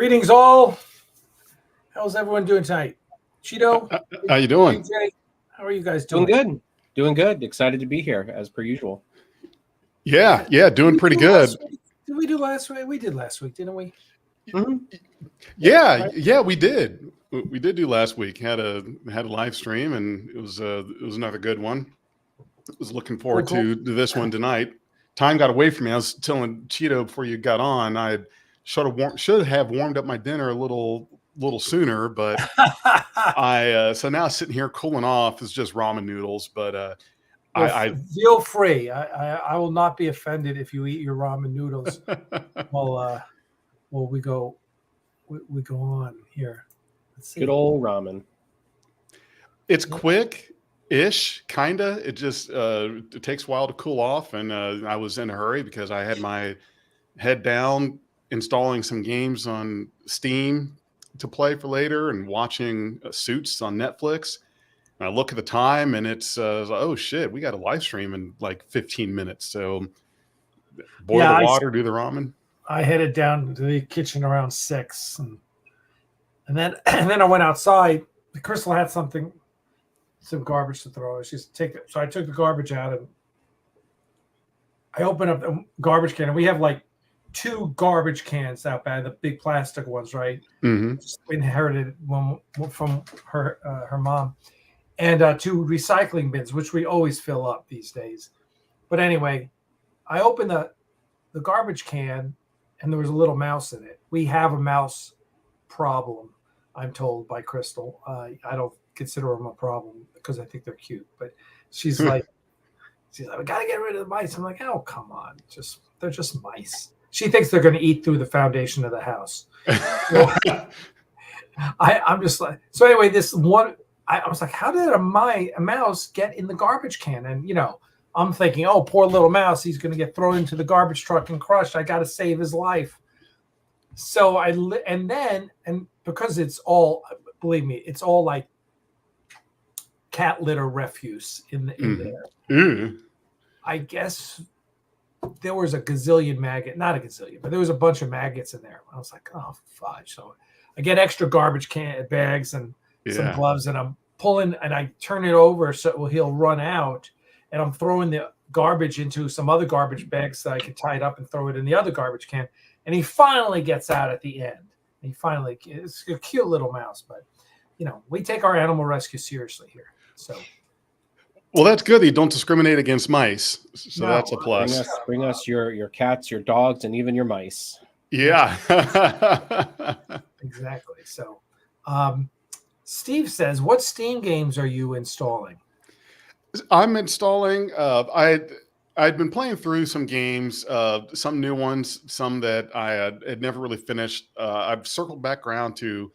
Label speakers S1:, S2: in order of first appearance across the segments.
S1: Greetings all. How's everyone doing tonight? Cheeto?
S2: How you doing?
S1: AJ, how are you guys doing?
S3: Doing good. Excited to be here as per usual.
S2: Yeah, doing pretty good.
S1: Did we do last week? We did last week, didn't we?
S3: Mm-hmm.
S2: Yeah, we did. We did do last week. Had a live stream, and it was another good one. I was looking forward to this one tonight. Time got away from me. I was telling Cheeto before you got on, I should have warmed up my dinner a little sooner, but so now sitting here cooling off is just ramen noodles. But I
S1: feel free. I will not be offended if you eat your ramen noodles. Well, we go on here. Let's see.
S3: Good old ramen.
S2: It's quick-ish, kinda. It just it takes a while to cool off, and I was in a hurry because I had my head down installing some games on Steam to play for later and watching Suits on Netflix. And I look at the time, and it's oh shit, we got a live stream in like 15 minutes. So boil the water, do the ramen.
S1: I headed down to the kitchen around 6, and then I went outside. Crystal had some garbage to throw. She's take it. So I took the garbage out, and I opened up the garbage can, and we have like 2 garbage cans out by the big plastic ones, right?
S2: Mm-hmm.
S1: Just inherited one from her mom, and 2 recycling bins, which we always fill up these days. But anyway, I opened the garbage can, and there was a little mouse in it. We have a mouse problem, I'm told by Crystal. I don't consider them a problem because I think they're cute, but she's like, we gotta get rid of the mice. I'm like, oh, come on, they're just mice. She thinks they're going to eat through the foundation of the house. I'm just like, so anyway, this one, I was like, how did a mouse get in the garbage can? And, I'm thinking, oh, poor little mouse, he's going to get thrown into the garbage truck and crushed. I got to save his life. So and because it's all, believe me, it's all like cat litter refuse in there.
S2: Mm.
S1: I guess there was a gazillion not a gazillion, but there was a bunch of maggots in there. I was like, oh, fudge. So I get extra garbage bags and some gloves, and I'm pulling, and I turn it over so he'll run out, and I'm throwing the garbage into some other garbage bags so I can tie it up and throw it in the other garbage can. And he finally gets out at the end. It's a cute little mouse, but, we take our animal rescue seriously here. So.
S2: Well, that's good that you don't discriminate against mice. So that's a plus.
S3: Bring us your cats, your dogs, and even your mice.
S2: Yeah.
S1: Exactly. So Steve says, what Steam games are you installing?
S2: I'm installing, I'd been playing through some games, some new ones, some that I had never really finished. I've circled back around to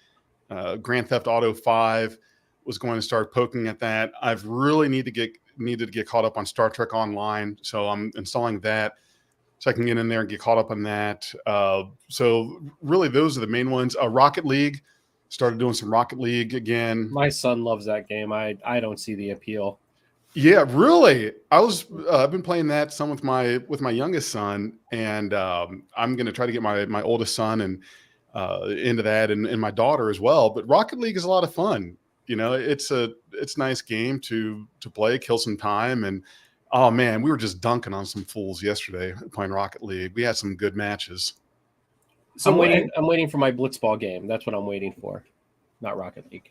S2: Grand Theft Auto 5. Was going to start poking at that. I've really needed to get caught up on Star Trek Online, so I'm installing that so I can get in there and get caught up on that. So really, those are the main ones. Rocket League, started doing some Rocket League again.
S3: My son loves that game. I don't see the appeal.
S2: Yeah, really. I've been playing that some with my youngest son, and I'm going to try to get my oldest son and into that, and my daughter as well. But Rocket League is a lot of fun. It's a nice game to play, kill some time, and oh man, we were just dunking on some fools yesterday playing Rocket League. We had some good matches.
S3: So I'm waiting for my Blitzball game. That's what I'm waiting for, not Rocket League.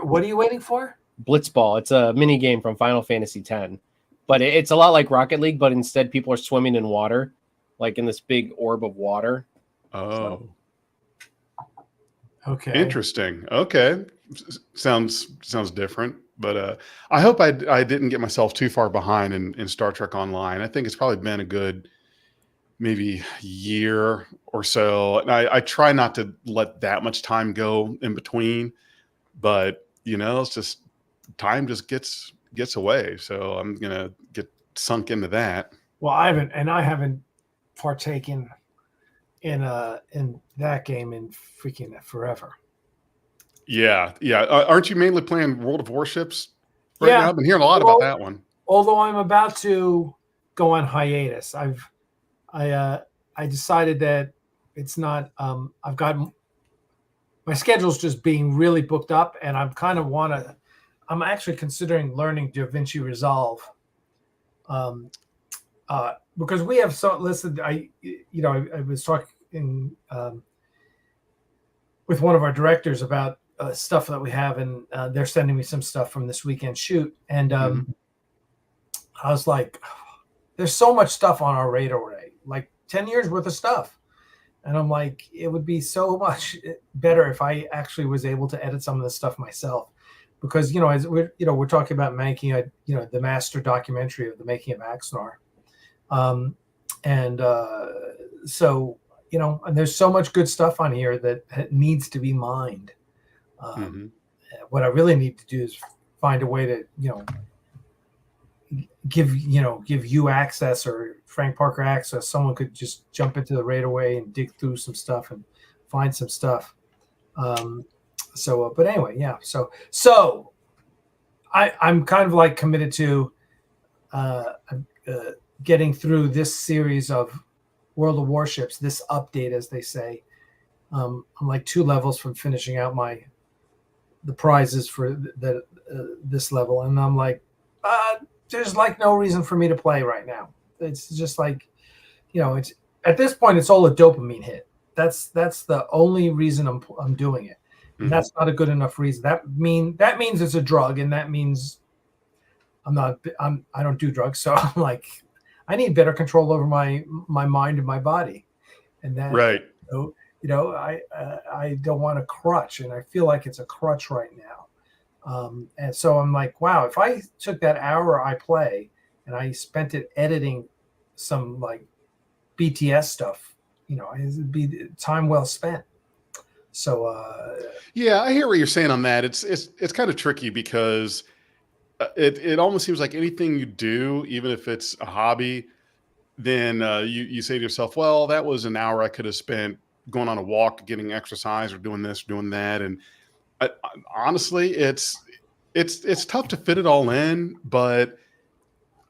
S1: What are you waiting for?
S3: Blitzball. It's a mini game from Final Fantasy X, but it's a lot like Rocket League, but instead people are swimming in water, like in this big orb of water.
S2: Oh,
S1: okay,
S2: interesting. Okay. Sounds different, but I hope I didn't get myself too far behind in Star Trek Online. I think it's probably been a good maybe year or so. And I try not to let that much time go in between, but it's just time just gets away. So I'm gonna get sunk into that.
S1: Well, I haven't partaken in that game in freaking forever.
S2: Yeah. Aren't you mainly playing World of Warships right now? I've been hearing a lot about that one.
S1: Although I'm about to go on hiatus, I decided that it's not. I've got my schedule's just being really booked up, and I'm actually considering learning DaVinci Resolve. Because we have I was talking with one of our directors about stuff that we have, and they're sending me some stuff from this weekend shoot, and I was like, there's so much stuff on our radar array, like 10 years worth of stuff, and I'm like, it would be so much better if I actually was able to edit some of this stuff myself, because as we're talking about making the master documentary of the making of Axanar. So, and there's so much good stuff on here that needs to be mined. What I really need to do is find a way to, give you access, or Frank Parker access. Someone could just jump into the RAID and dig through some stuff and find some stuff. But anyway, yeah. So I'm kind of like committed to, getting through this series of World of Warships, this update, as they say. I'm like 2 levels from finishing out the prizes for this level, and I'm like, there's like no reason for me to play right now. It's just like, it's at this point it's all a dopamine hit. That's the only reason I'm doing it. And that's not a good enough reason. That means it's a drug, and that means I don't do drugs, so I'm like, I need better control over my mind and my body, and that
S2: right.
S1: I don't want a crutch, and I feel like it's a crutch right now. And so I'm like, wow, if I took that hour I play and I spent it editing some like BTS stuff, it'd be time well spent. So
S2: yeah, I hear what you're saying on that. It's kind of tricky because it almost seems like anything you do, even if it's a hobby, then you say to yourself, well, that was an hour I could have spent going on a walk, getting exercise, or doing this, or doing that. And honestly, it's tough to fit it all in, but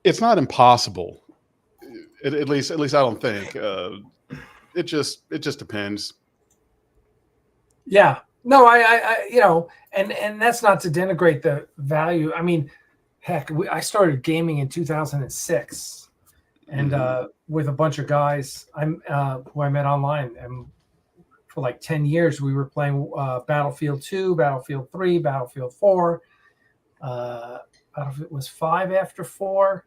S2: it's not impossible. At least I don't think. It just depends.
S1: Yeah. No, and that's not to denigrate the value. I mean, heck, I started gaming in 2006, and with a bunch of guys who I met online, and for like 10 years we were playing Battlefield 2, Battlefield 3, Battlefield 4. Battlefield was 5 after 4,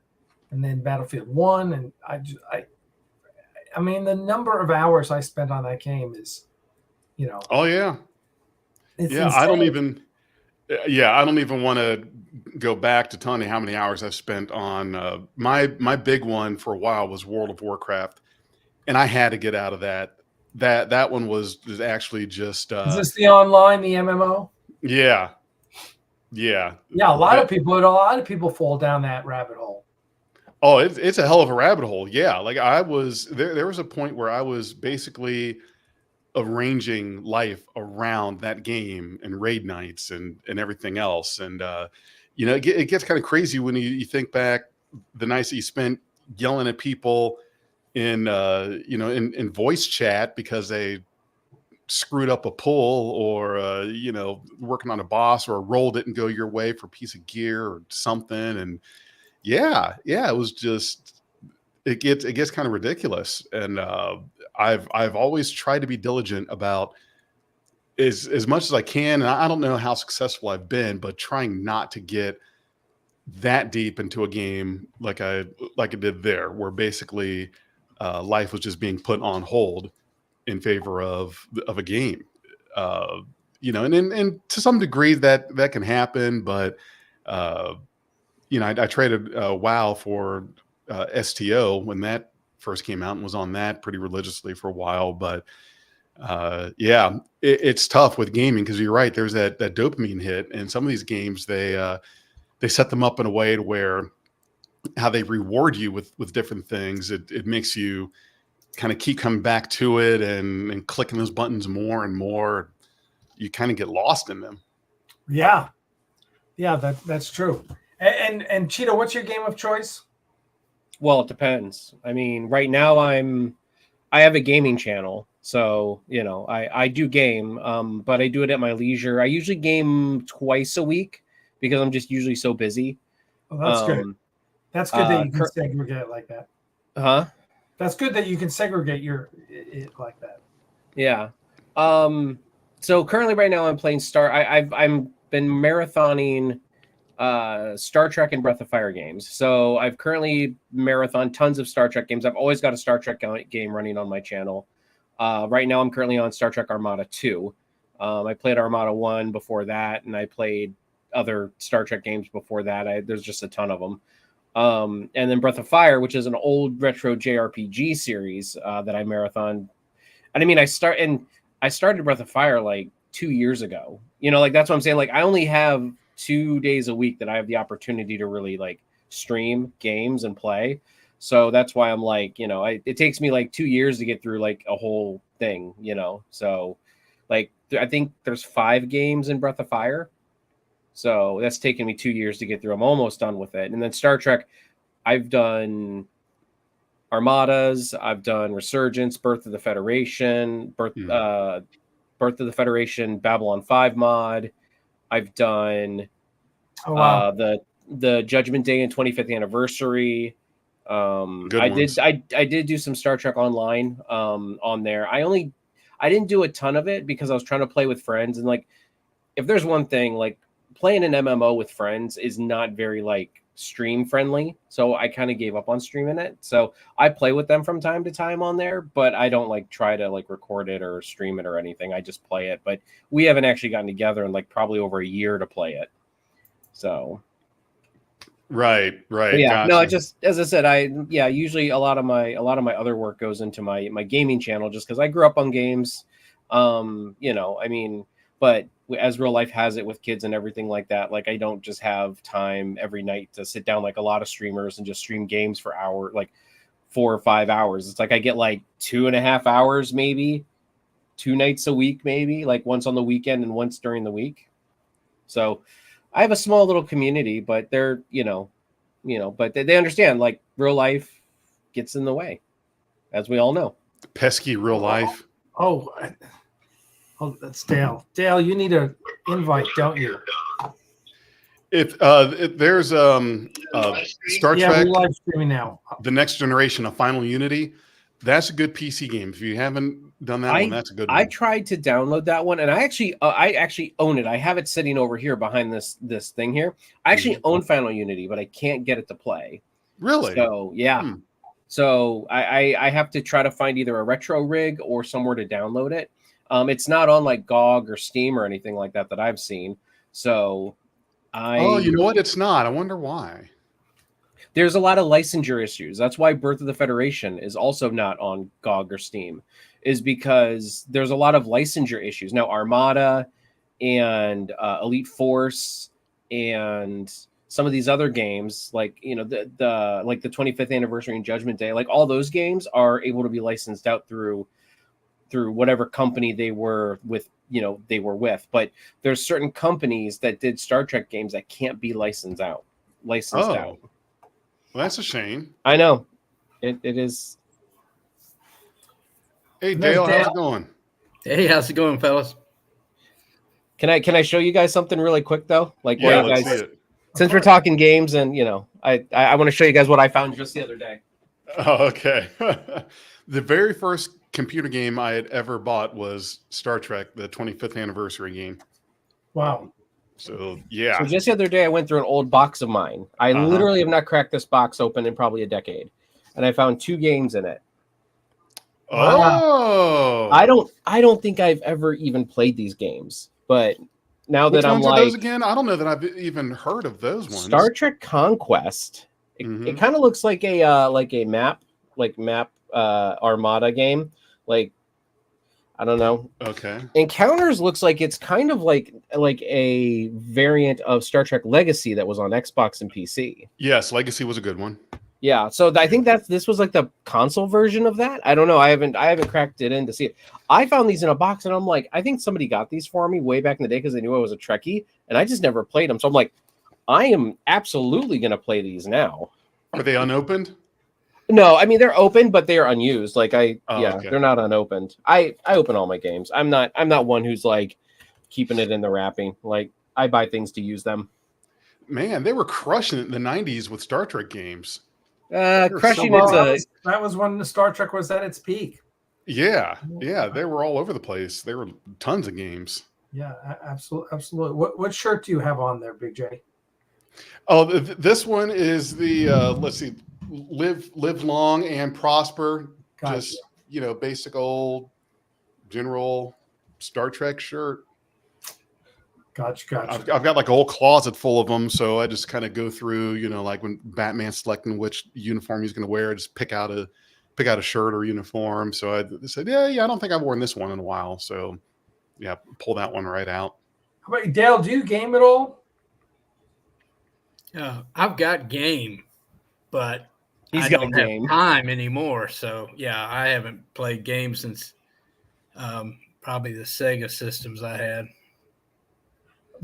S1: and then Battlefield 1, and I mean, the number of hours I spent on that game is,
S2: Oh yeah.
S1: Insane.
S2: I don't even want to go back to telling you how many hours I've spent on my big one for a while was World of Warcraft, and I had to get out of that. That one was actually just.
S1: Is this the online, the MMO?
S2: Yeah.
S1: A lot of people fall down that rabbit hole.
S2: Oh, it's a hell of a rabbit hole. Yeah, like I was there. There was a point where I was basically arranging life around that game and raid nights and everything else. And, it gets kind of crazy when you think back the nights that you spent yelling at people in voice chat because they screwed up a pull, or, working on a boss, or a roll didn't go your way for a piece of gear or something. And it was just, it gets kind of ridiculous. And, I've always tried to be diligent about as much as I can. And I don't know how successful I've been, but trying not to get that deep into a game like I did there, where basically life was just being put on hold in favor of a game. And to some degree that can happen, but I traded WoW for STO when that first came out, and was on that pretty religiously for a while. But it's tough with gaming, because you're right, there's that dopamine hit, and some of these games they set them up in a way to where how they reward you with different things, it makes you kind of keep coming back to it and clicking those buttons more and more. You kind of get lost in them.
S1: Yeah, that's true. And Cheeto, what's your game of choice?
S3: Well, it depends. I mean, right now I'm I have a gaming channel, so I do game, but I do it at my leisure. I usually game twice a week because I'm just usually so busy.
S1: Oh, that's good. That's good that you can segregate it like that.
S3: Huh?
S1: That's good that you can segregate it like that.
S3: Yeah. So currently, right now, I'm playing I've been marathoning Star Trek and Breath of Fire games. So I've currently marathon tons of Star Trek games. I've always got a Star Trek game running on my channel. Right now, I'm currently on Star Trek Armada 2. I played Armada 1 before that, and I played other Star Trek games before that. There's just a ton of them. And then Breath of Fire, which is an old retro JRPG series that I marathon. And I mean, I started Breath of Fire like 2 years ago. Like that's what I'm saying. Like I only have 2 days a week that I have the opportunity to really like stream games and play. So that's why I'm like, it takes me like 2 years to get through like a whole thing, So like I think there's 5 games in Breath of Fire. So that's taken me 2 years to get through. I'm almost done with it. And then Star Trek, I've done Armadas, I've done Resurgence, Birth of the Federation, Birth of the Federation, Babylon 5 mod. I've done the Judgment Day and 25th anniversary. I did do some Star Trek Online on there. I didn't do a ton of it because I was trying to play with friends, and like if there's one thing, like playing an MMO with friends is not very like stream friendly, so I kind of gave up on streaming it. So I play with them from time to time on there, but I don't like try to like record it or stream it or anything. I just play it, but we haven't actually gotten together in like probably over a year to play it. So
S2: right.
S3: Yeah, gotcha. No, just as I said, usually a lot of my other work goes into my gaming channel just because I grew up on games. I mean, but as real life has it with kids and everything like that, like I don't just have time every night to sit down like a lot of streamers and just stream games for like 4 or 5 hours. It's like I get like 2.5 hours, maybe 2 nights a week, maybe like once on the weekend and once during the week. So I have a small little community, but they're, but they understand like real life gets in the way, as we all know.
S2: Pesky real life.
S1: Oh, that's Dale. Dale, you need an invite, don't you?
S2: If there's Star Trek,
S1: we're live streaming now.
S2: The Next Generation of Final Unity, that's a good PC game. If you haven't done that one, that's a good one.
S3: I tried to download that one, and I actually own it. I have it sitting over here behind this thing here. I actually own Final Unity, but I can't get it to play.
S2: Really?
S3: So yeah. So I have to try to find either a retro rig or somewhere to download it. It's not on like GOG or Steam or anything like that I've seen. So
S2: you know what? It's not. I wonder why.
S3: There's a lot of licensure issues. That's why Birth of the Federation is also not on GOG or Steam, is because there's a lot of licensure issues. Now Armada and Elite Force and some of these other games, like the like the 25th anniversary and Judgment Day, like all those games are able to be licensed out through whatever company they were with, but there's certain companies that did Star Trek games that can't be licensed out.
S2: Well, that's a shame.
S3: I know. It is.
S2: Hey, Dale, how's it going?
S4: Hey, how's it going, fellas?
S3: Can I show you guys something really quick though? Like,
S2: yeah, let's see it.
S3: Since we're talking games, and I want to show you guys what I found just the other day.
S2: Oh, okay. The very first computer game I had ever bought was Star Trek, the 25th anniversary game.
S1: Wow.
S2: So, yeah.
S3: So just the other day, I went through an old box of mine. I literally have not cracked this box open in probably a decade. And I found 2 games in it.
S2: Oh.
S3: I don't think I've ever even played these games. But now
S2: Which
S3: that I'm
S2: ones
S3: like...
S2: are those again? I don't know that I've even heard of those ones.
S3: Star Trek Conquest. It kind of looks like a map Armada game. Like, I don't know.
S2: Okay.
S3: Encounters looks like it's kind of like a variant of Star Trek Legacy that was on Xbox and PC.
S2: Yes, Legacy was a good one.
S3: Yeah, so I think this was like the console version of that. I don't know. I haven't cracked it in to see it. I found these in a box, and I'm like, I think somebody got these for me way back in the day because they knew I was a Trekkie, and I just never played them. So I'm like, I am absolutely going to play these now.
S2: Are they unopened?
S3: No, I mean they're open, but they are unused. Like
S2: okay.
S3: they're not unopened. I open all my games. I'm not one who's like keeping it in the wrapping. Like I buy things to use them.
S2: Man, they were crushing it in the 90s with Star Trek games.
S3: Crushing
S1: that was when the Star Trek was at its peak.
S2: Yeah, they were all over the place. There were tons of games.
S1: Yeah, absolutely. What shirt do you have on there, Big J?
S2: Oh, this one is the let's see, live long and prosper.
S1: Gotcha.
S2: Just basic old general Star Trek shirt.
S1: Gotcha.
S2: I've got like a whole closet full of them, so I just kind of go through, like when Batman's selecting which uniform he's going to wear, I just pick out a shirt or uniform. So I said, yeah, I don't think I've worn this one in a while. So yeah, pull that one right out.
S1: How about you, Dale? Do you game at all?
S4: I've got game, but
S3: He's
S4: I
S3: got
S4: don't
S3: game.
S4: have time anymore. So yeah, I haven't played games since probably the Sega systems I had.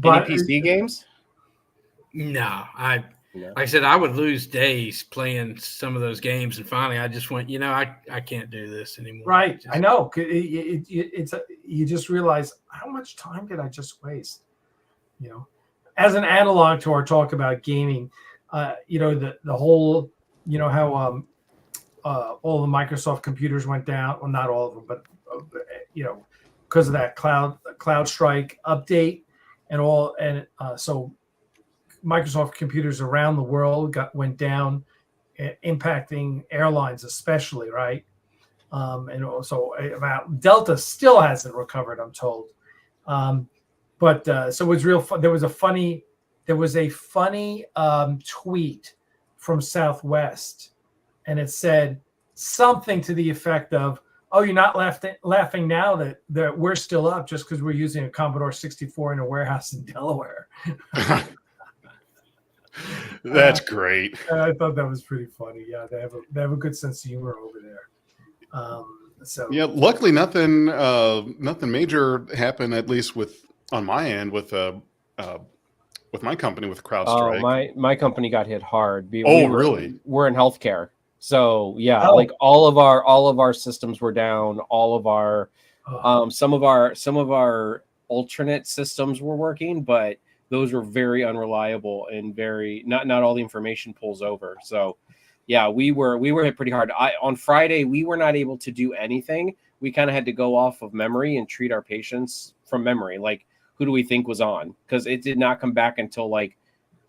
S3: Any PC games?
S4: No, like I said, I would lose days playing some of those games, and finally, I just went, I can't do this anymore.
S1: Right, I know. You just realize how much time did I just waste? As an analog to our talk about gaming, the whole, how all the Microsoft computers went down. Well, not all of them, but because of that cloud strike update. So Microsoft computers around the world went down, impacting airlines especially, right? And also about Delta still hasn't recovered, I'm told. But so it was real fun. There was a funny tweet from Southwest, and it said something to the effect of, "Oh, you're not laughing now that we're still up just because we're using a Commodore 64 in a warehouse in Delaware."
S2: That's great.
S1: I thought that was pretty funny. Yeah, they have a good sense of humor over there. So
S2: yeah, luckily nothing major happened, at least on my end with my company with CrowdStrike.
S3: Oh, my company got hit hard.
S2: Really?
S3: We're in healthcare. So yeah,
S1: Oh.
S3: like all of our systems were down. All of our some of our alternate systems were working, but those were very unreliable and very not all the information pulls over. So yeah, we were hit pretty hard. On Friday we were not able to do anything. We kind of had to go off of memory and treat our patients from memory. Like, who do we think was on? Because it did not come back until like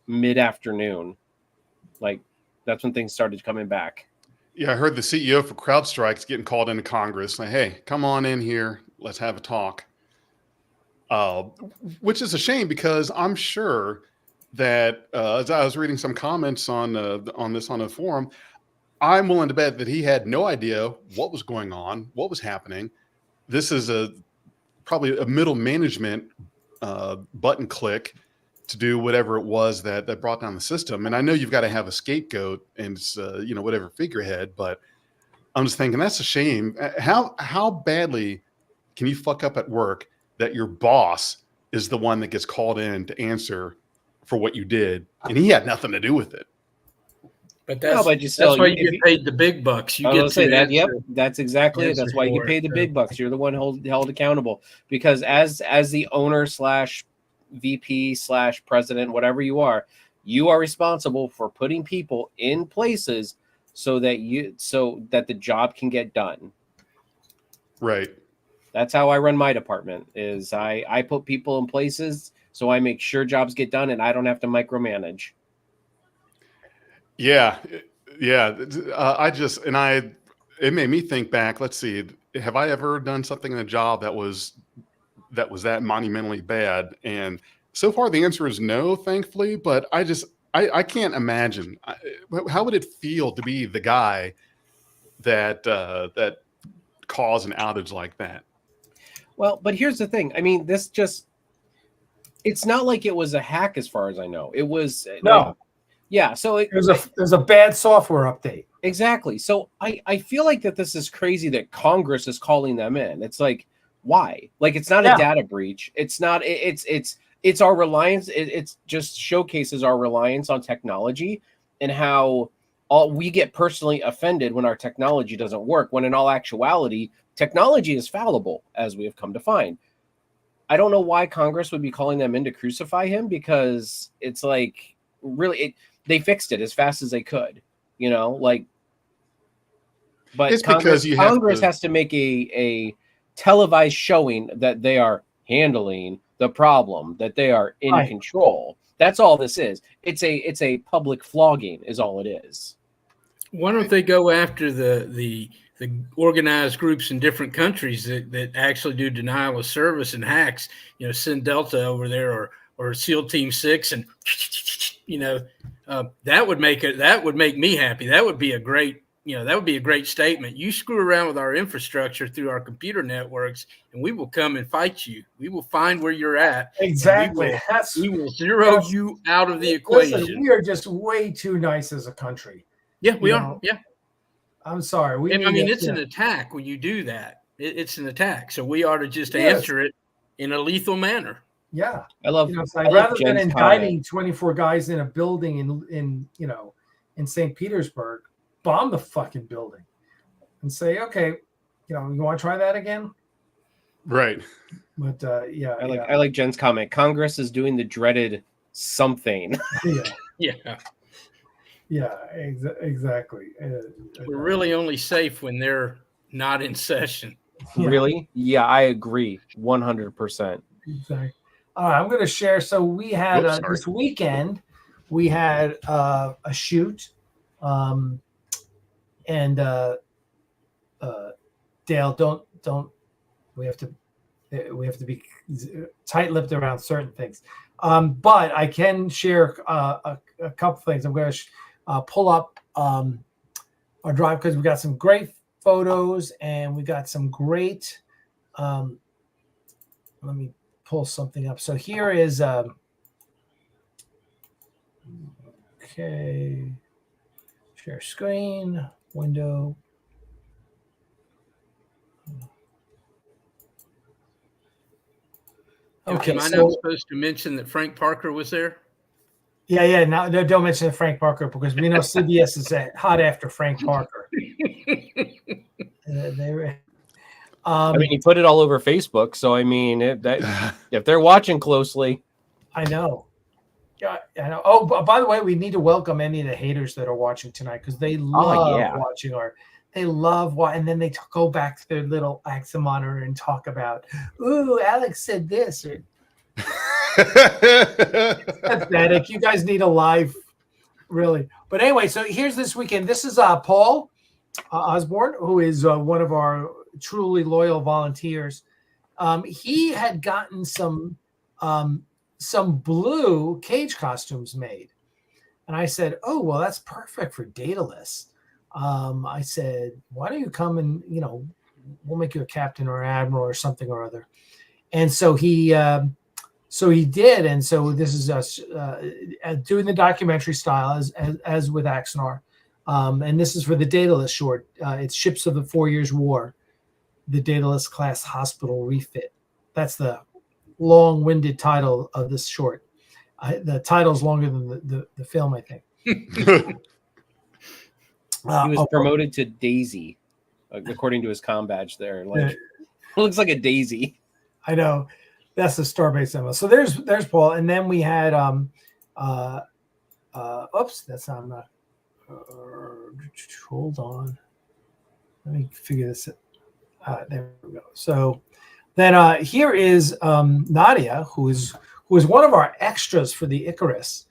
S3: mid-afternoon. Like, that's when things started coming back.
S2: Yeah, I heard the CEO for CrowdStrike's getting called into Congress. Like, hey, come on in here. Let's have a talk. Which is a shame because I'm sure that as I was reading some comments on this on the forum, I'm willing to bet that he had no idea what was going on, what was happening. This is probably a middle management button click to do whatever it was that brought down the system. And I know you've got to have a scapegoat and whatever figurehead, but I'm just thinking that's a shame. How badly can you fuck up at work that your boss is the one that gets called in to answer for what you did, and he had nothing to do with it?
S4: But that's why you get paid the big bucks. You get to
S3: say that. Yep, that's exactly it. That's why you get paid the big bucks. You're the one held accountable, because as the owner / VP / president, whatever you are responsible for putting people in places so that the job can get done.
S2: Right.
S3: That's how I run my department. Is I put people in places so I make sure jobs get done and I don't have to micromanage.
S2: Yeah. It made me think back. Let's see. Have I ever done something in a job that was that monumentally bad? And so far the answer is no, thankfully, but I can't imagine. How would it feel to be the guy that caused an outage like that?
S3: Well, but here's the thing. I mean, it's not like it was a hack as far as I know. It was
S1: no.
S3: Yeah, so it
S1: was a bad software update. Exactly.
S3: So I feel like that this is crazy that Congress is calling them in. It's like, why? Like, it's not a data breach. It's not. It's our reliance. It just showcases our reliance on technology and how we get personally offended when our technology doesn't work, when in all actuality, technology is fallible, as we have come to find. I don't know why Congress would be calling them in to crucify him, because it's like, really, they fixed it as fast as they could, but
S2: It's because
S3: Congress has to make a televised showing that they are handling the problem, that they are in control. That's all this is. It's a public flogging is all it is.
S4: Why don't they go after the organized groups in different countries that actually do denial of service and hacks? Send Delta over there or SEAL Team 6, and that would make me happy. That would be a great statement. You screw around with our infrastructure through our computer networks, and we will come and fight you. We will find where you're at.
S1: Exactly.
S4: We will zero you out of the equation.
S1: Listen, we are just way too nice as a country.
S4: Yeah, we are. Yeah.
S1: I'm sorry.
S4: It's an attack when you do that. It's an attack. So we ought to just answer it in a lethal manner.
S1: Yeah.
S3: I love
S1: rather than indicting 24 guys in a building in St. Petersburg, bomb the fucking building and say, okay, you want to try that again?
S2: Right.
S1: But
S3: I like Jen's comment. Congress is doing the dreaded something.
S1: Yeah, exactly.
S4: We're really only safe when they're not in session.
S3: Really? Yeah, I agree 100%.
S1: Exactly. All right, I'm going to share. So we had this weekend, we had a shoot, and Dale, don't. We have to be tight-lipped around certain things. But I can share a couple things. I'm going to pull up our drive because we got some great photos and we got some great. Let me pull something up. So here is okay. Share screen, window.
S4: Okay, am I not supposed to mention that Frank Parker was there?
S1: Yeah. No, don't mention Frank Parker because we know CBS is hot after Frank Parker.
S3: He put it all over Facebook. So if they're watching closely,
S1: I know. Yeah, I know. Oh, by the way, we need to welcome any of the haters that are watching tonight because they love watching and then they go back to their little Axanar monitor and talk about, ooh, Alex said this. Pathetic. You guys need a live, really. But anyway, so here's this weekend. This is Paul Osborne, who is one of our truly loyal volunteers. He had gotten some blue cage costumes made. And I said, oh, well, that's perfect for Daedalus. I said, why don't you come and, we'll make you a captain or admiral or something or other. And so he did. And so this is us doing the documentary style as with Axanar. And this is for the Daedalus short. It's Ships of the 4 Years War, the Daedalus class hospital refit. That's the long-winded title of this short. The title's longer than the film, I think.
S3: He was promoted to Daisy, according to his comm badge there. It looks like a daisy.
S1: I know. That's the Starbase symbol. So there's Paul. And then we had oops, that's not enough. Hold on. Let me figure this out. There we go. So then here is Nadia, who is one of our extras for the Icarus.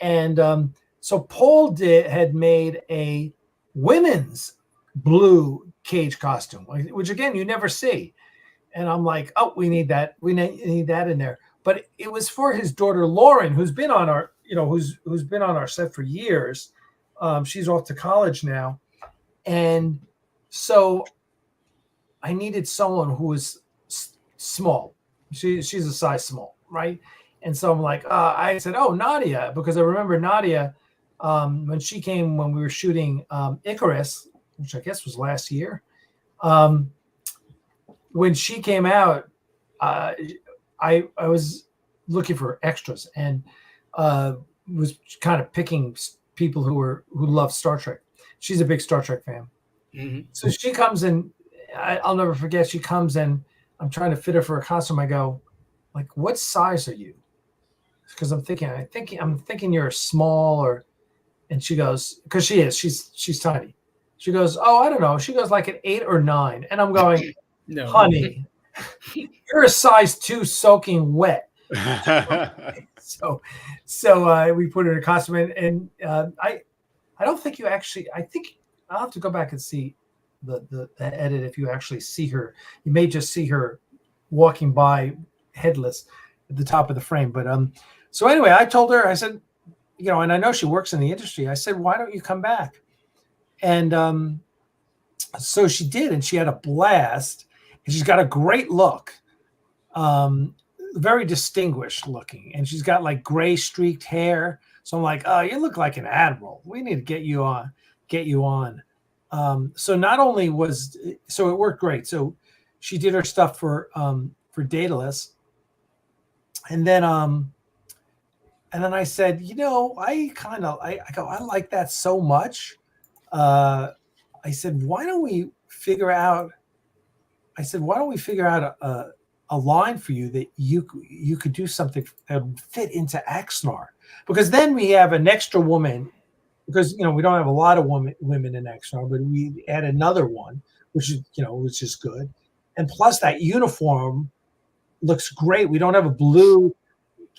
S1: And so Paul had made a women's blue cage costume, which again you never see. And I'm like, oh, we need that. We need that in there. But it was for his daughter Lauren, who's been on our, who's been on our set for years. She's off to college now, and so I needed someone who was small. She's a size small, right? And so I'm like, I said, oh, Nadia, because I remember Nadia when she came when we were shooting Icarus, which I guess was last year. When she came out, I was looking for extras and was kind of picking people who love Star Trek. She's a big Star Trek fan.
S4: Mhm.
S1: So she comes in. I'll never forget. She comes in. I'm trying to fit her for a costume. I go, like, what size are you? Because I'm thinking you're small or. And she goes, because she's tiny. She goes, oh, I don't know. She goes like an 8 or 9, and I'm going,
S4: No,
S1: honey, you're a size 2 soaking wet. So we put her in a costume, and I don't think you actually. I think I'll have to go back and see the edit if you actually see her. You may just see her walking by headless at the top of the frame. But so anyway, I told her, I said, you know, and I know she works in the industry. I said, why don't you come back? And so she did, and she had a blast. And she's got a great look. Very distinguished looking, and she's got like gray streaked hair. So I'm like, oh, you look like an admiral. We need to get you on. So not only so it worked great. So she did her stuff for Daedalus, and then I said, you know, I like that so much. I said, why don't we figure out a line for you that you could do something that would fit into Axanar, because then we have an extra woman, because you know we don't have a lot of women in Axanar, but we add another one, which is good, and plus that uniform looks great. We don't have a blue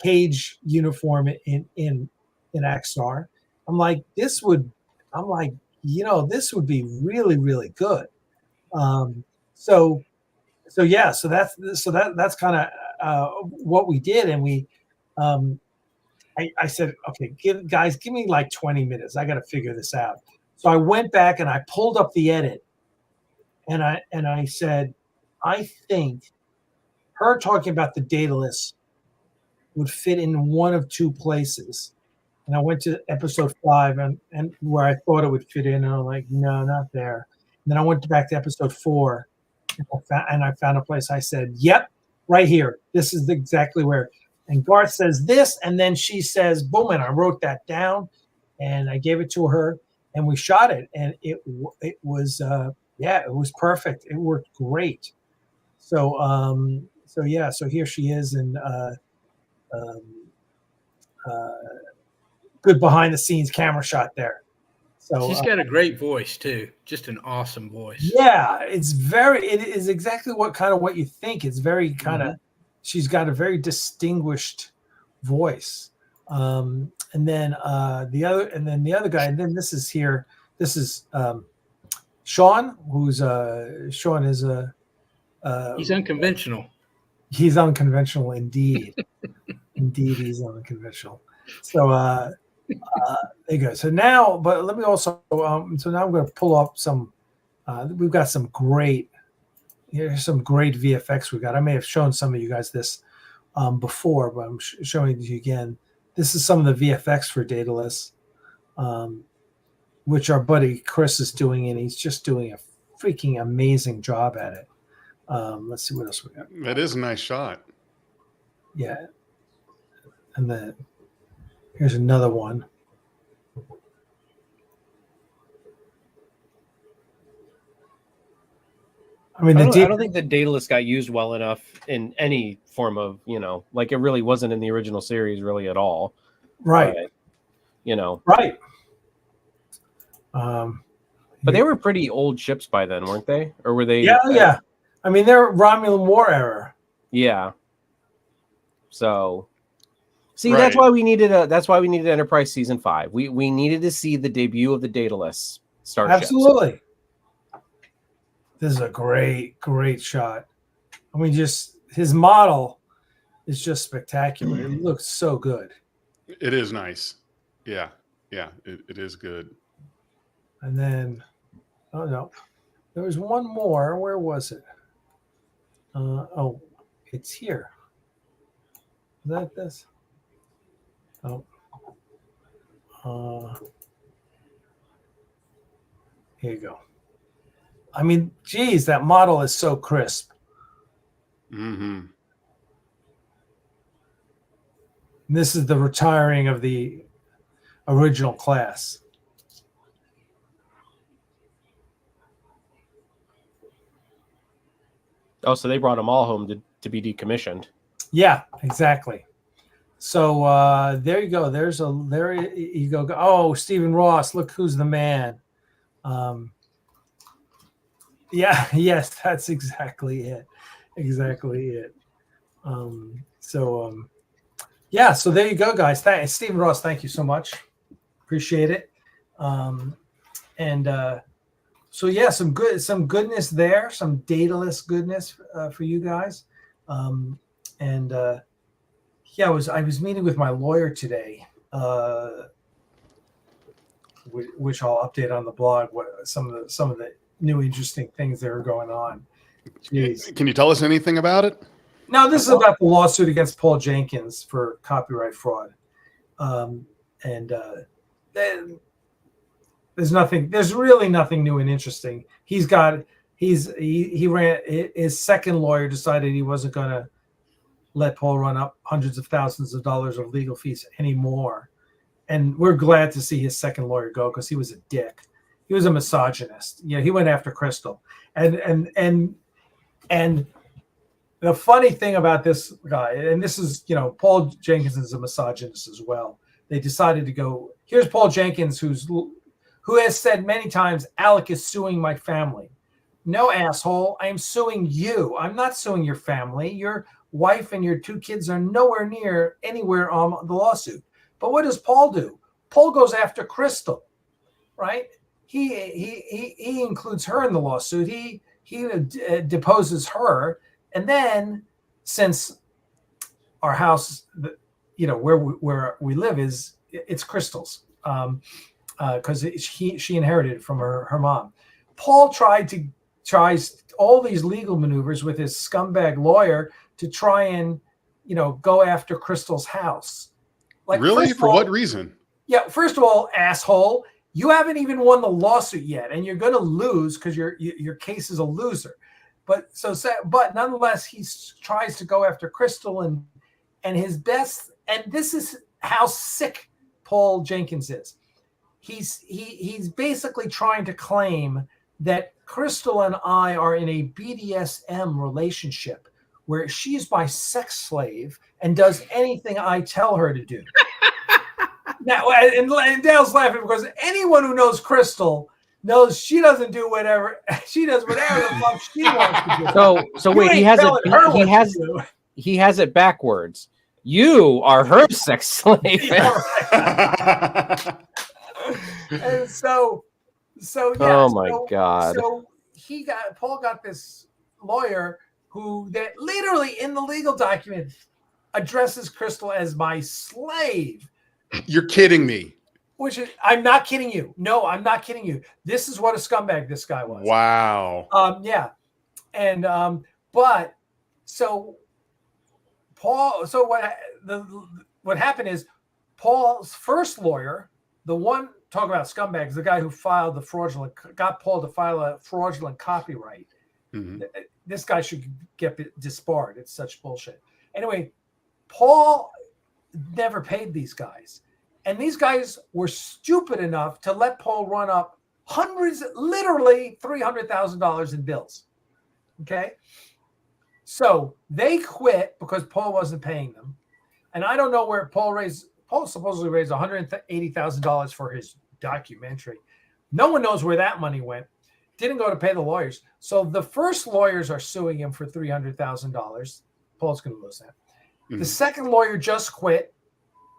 S1: cage uniform in Axanar. This would be really, really good. So that's kind of what we did, and we, I said, okay, give me like 20 minutes. I got to figure this out. So I went back and I pulled up the edit, and I said, I think her talking about the Daedalus would fit in one of two places. And I went to episode 5 and where I thought it would fit in, and I'm like, no, not there. And then I went back to episode 4. And I found a place. I said, yep, right here. This is exactly where. And Garth says this, and then she says, boom, and I wrote that down, and I gave it to her, and we shot it, and it was it was perfect. It worked great. So so here she is, and good behind the scenes camera shot there. So
S4: she's got a great voice too, just an awesome voice.
S1: Yeah, it is exactly what you think. It's very kind of, she's got a very distinguished voice. And then the other guy, and then this is Sean, Sean is
S4: he's unconventional.
S1: He's unconventional indeed. Indeed, he's unconventional. So there you go. So now, but let me also. So now I'm going to pull up some. We've got some great. Here's some great VFX we got. I may have shown some of you guys this before, but I'm showing you again. This is some of the VFX for Daedalus, which our buddy Chris is doing, and he's just doing a freaking amazing job at it. Let's see what else we got.
S2: That is a nice shot.
S1: Yeah, and then. Here's another one. I mean,
S3: I don't think the Daedalus got used well enough in any form of, like it really wasn't in the original series really at all.
S1: Right.
S3: Right.
S1: But
S3: they were pretty old ships by then, weren't they? Or were they?
S1: Yeah. I mean, they're Romulan War era.
S3: Yeah. So. See,
S2: right.
S3: That's why we needed Enterprise season 5. We needed to see the debut of the Daedalus starship.
S1: Absolutely. This is a great shot. I mean, just his model is just spectacular. It looks so good.
S2: It is nice. Yeah, it is good.
S1: And then, oh no, there was one more. Where was it? It's here. Is that this? Here you go. I mean, geez, that model is so crisp.
S2: Mm-hmm.
S1: This is the retiring of the original class.
S3: Oh, so they brought them all home to be decommissioned.
S1: Yeah, exactly. So there you go. There you go. Oh, Stephen Ross, look who's the man. Yeah, yes, that's exactly it. Exactly it. Yeah, so there you go, guys. Stephen Ross, thank you so much. Appreciate it. So yeah, some goodness there, some dataless goodness for you guys. Yeah, I was meeting with my lawyer today, which I'll update on the blog. What some of the new interesting things that are going on. Jeez.
S2: Can you tell us anything about it?
S1: No, this is about the lawsuit against Paul Jenkins for copyright fraud. There's really nothing new and interesting. He ran his second lawyer decided he wasn't going to let Paul run up hundreds of thousands of dollars of legal fees anymore. And we're glad to see his second lawyer go because he was a dick. He was a misogynist. You know, he went after Crystal. And the funny thing about this guy, and this is, you know, Paul Jenkins is a misogynist as well. They decided to go, here's Paul Jenkins, who has said many times, Alec is suing my family. No, asshole, I am suing you. I'm not suing your family. Your wife and your two kids are nowhere near anywhere on the lawsuit. But what does Paul do? Paul goes after Crystal, right? He includes her in the lawsuit. He deposes her. And then, since our house, you know, where we live it's Crystal's, because she inherited it from her mom. Paul tries all these legal maneuvers with his scumbag lawyer to try and, you know, go after Crystal's house. Like,
S2: really? For what reason?
S1: Yeah, first of all, asshole, you haven't even won the lawsuit yet, and you're going to lose because your case is a loser. But nonetheless, he tries to go after Crystal and his best. And this is how sick Paul Jenkins is. He's basically trying to claim that Crystal and I are in a BDSM relationship where she's my sex slave and does anything I tell her to do. Now, and Dale's laughing because anyone who knows Crystal knows she doesn't do whatever. She does whatever the fuck she wants to do.
S3: So wait, he has it backwards. You are her sex slave.
S1: Yeah, right. And so yeah.
S3: Oh my God.
S1: So Paul got this lawyer who that literally in the legal document addresses Crystal as my slave.
S2: You're kidding me.
S1: Which is, I'm not kidding you. No, I'm not kidding you. This is what a scumbag this guy was.
S2: Wow.
S1: Yeah. And but so Paul, so what happened is Paul's first lawyer, the one talk about scumbags, the guy who got Paul to file a fraudulent copyright. Mm-hmm. This guy should get disbarred. It's such bullshit. Anyway, Paul never paid these guys. And these guys were stupid enough to let Paul run up literally $300,000 in bills. Okay. So they quit because Paul wasn't paying them. And I don't know where Paul supposedly raised $180,000 for his documentary. No one knows where that money went. Didn't go to pay the lawyers. So the first lawyers are suing him for $300,000. Paul's going to lose that. Mm-hmm. The second lawyer just quit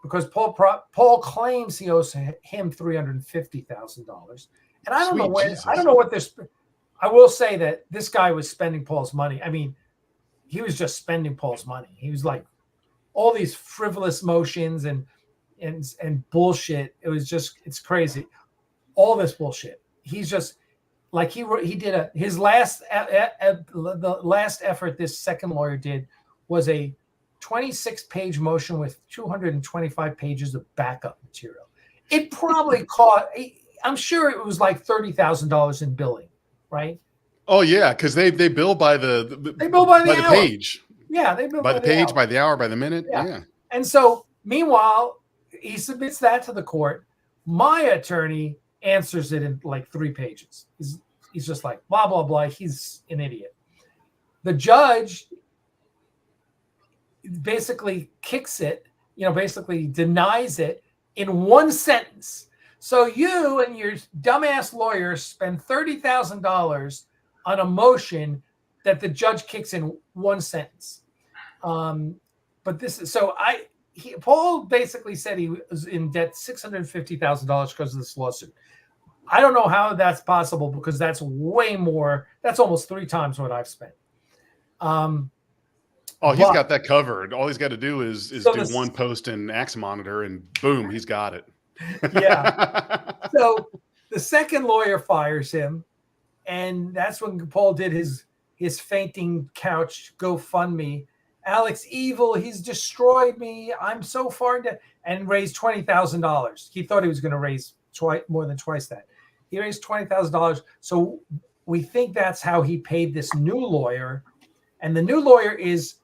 S1: because Paul claims he owes him $350,000. And I don't know when. I don't know what this. I will say that this guy was spending Paul's money. I mean, he was just spending Paul's money. He was like all these frivolous motions and bullshit. It was just, it's crazy. All this bullshit. He's just like the last effort this second lawyer did was a 26-page motion with 225 pages of backup material. It probably I'm sure it was like $30,000 in billing, right?
S2: Oh yeah, because they bill by the page.
S1: Yeah, they bill
S2: by the page, by the hour, by the minute. Yeah.
S1: And so meanwhile, he submits that to the court. My attorney answers it in like 3 pages. He's just like, blah, blah, blah. He's an idiot. The judge basically kicks it, basically denies it in 1 sentence. So you and your dumbass lawyers spend $30,000 on a motion that the judge kicks in 1 sentence. But this is Paul basically said he was in debt $650,000 because of this lawsuit. I don't know how that's possible because that's way more. That's almost 3 times what I've spent.
S2: He's got that covered. All he's got to do is do one post in Axamonitor, and boom, he's got it.
S1: Yeah. So the second lawyer fires him, and that's when Paul did his fainting couch GoFundMe. Alex evil, he's destroyed me. I'm so far in debt, and raised $20,000. He thought he was going to raise more than twice that. He raised $20,000. So we think that's how he paid this new lawyer, and the new lawyer is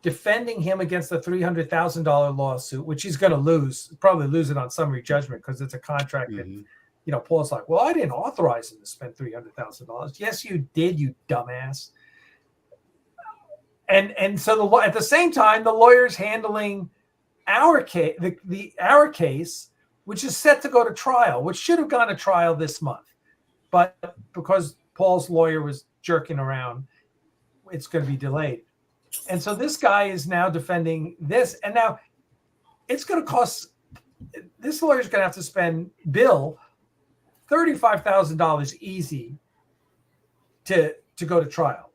S1: defending him against the $300,000 lawsuit, which he's going to probably lose it on summary judgment because it's a contract that, Paul's like, well, I didn't authorize him to spend $300,000. Yes, you did, you dumbass. And so at the same time, the lawyer's handling our case, our case, which is set to go to trial, which should have gone to trial this month. But because Paul's lawyer was jerking around, it's going to be delayed. And so this guy is now defending this. And now it's going to cost, this lawyer's going to have to spend Bill $35,000 easy to go to trial.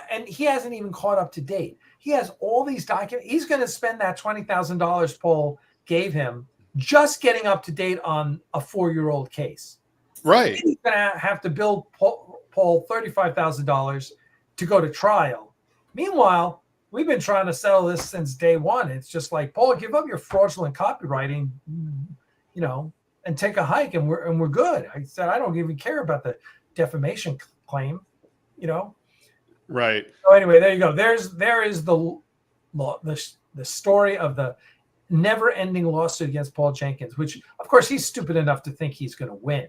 S1: And he hasn't even caught up to date. He has all these documents. He's going to spend that $20,000 Paul gave him just getting up to date on a 4-year-old case.
S2: Right.
S1: He's going to have to bill Paul $35,000 to go to trial. Meanwhile, we've been trying to settle this since day one. It's just like, Paul, give up your fraudulent copywriting, and take a hike, and we're good. I said, I don't even care about the defamation claim,
S2: Right.
S1: So anyway, there you go. There is the story of the never-ending lawsuit against Paul Jenkins, which, of course, he's stupid enough to think he's going to win.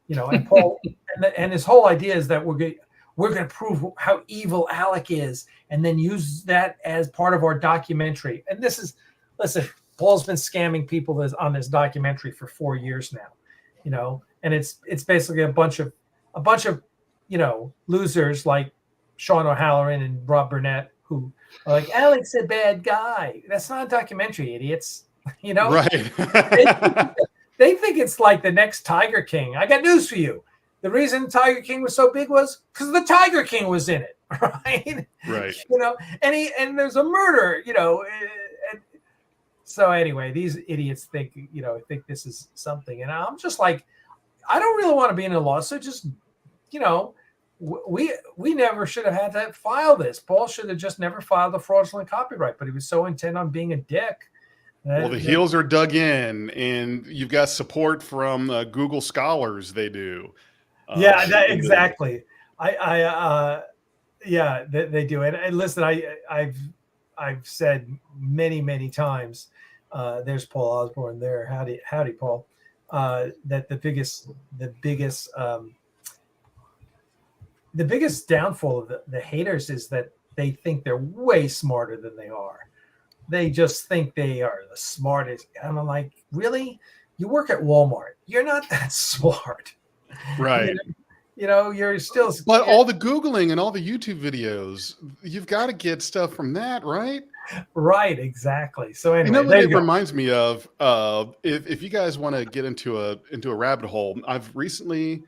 S1: And Paul and his whole idea is that we're going to prove how evil Alec is, and then use that as part of our documentary. And listen, Paul's been scamming people on this documentary for 4 years now, and it's basically a bunch of losers like Sean O'Halloran and Rob Burnett, who are like, Alec's a bad guy. That's not a documentary, idiots.
S2: Right.
S1: They think it's like the next Tiger King. I got news for you. The reason Tiger King was so big was because the Tiger King was in it, right?
S2: Right.
S1: And there's a murder, And so anyway, these idiots think this is something, and I'm just like, I don't really want to be in a lawsuit. Just, we never should have had to file this. Paul should have just never filed the fraudulent copyright, but he was so intent on being a dick.
S2: Well, the heels are dug in, and you've got support from Google scholars. They do.
S1: Exactly. They do. And listen, I've said many times, there's Paul Osborne there. Howdy, Paul. That the biggest downfall of the haters is that they think they're way smarter than they are. They just think they are the smartest. And I'm like, really? You work at Walmart. You're not that smart.
S2: Right.
S1: You're still.
S2: But all the Googling and all the YouTube videos, you've got to get stuff from that, right?
S1: Right, exactly. So anyway,
S2: what it reminds me of, if you guys want to get into a rabbit hole, I've recently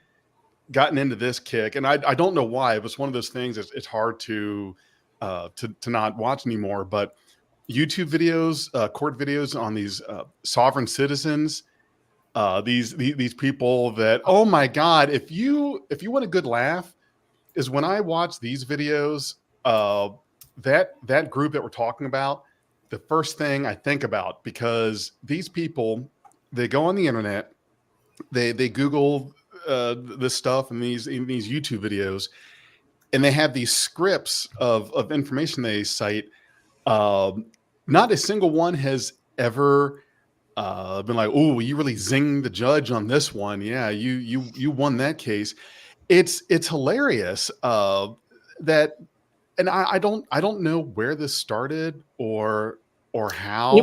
S2: gotten into this kick, and I don't know why. It was one of those things. It's hard to not watch anymore. But YouTube videos, court videos on these sovereign citizens, these people that, oh my God, if you want a good laugh, is when I watch these videos, that group that we're talking about, the first thing I think about, because these people, they go on the internet, they Google this stuff and these YouTube videos, and they have these scripts of information they cite. Not a single one has ever been like, "Oh, you really zinged the judge on this one. Yeah, you won that case." It's hilarious that, and I don't know where this started or how.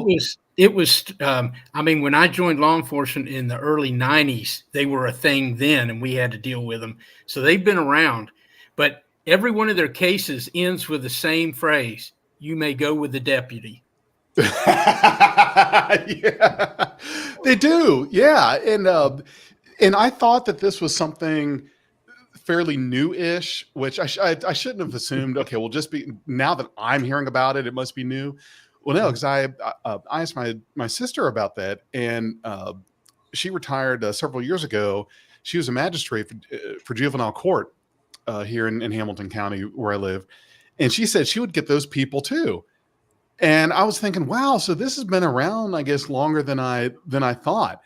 S4: It was. I mean, when I joined law enforcement in the early '90s, they were a thing then, and we had to deal with them. So they've been around, but every one of their cases ends with the same phrase: "You may go with the deputy."
S2: Yeah, they do. Yeah, and I thought that this was something fairly new-ish, which I shouldn't have assumed. Okay, well, just be now that I'm hearing about it, it must be new. Well, no, because I asked my sister about that, and she retired several years ago. She was a magistrate for juvenile court here in Hamilton County, where I live, and she said she would get those people too. And I was thinking, wow, so this has been around, I guess, longer than I thought.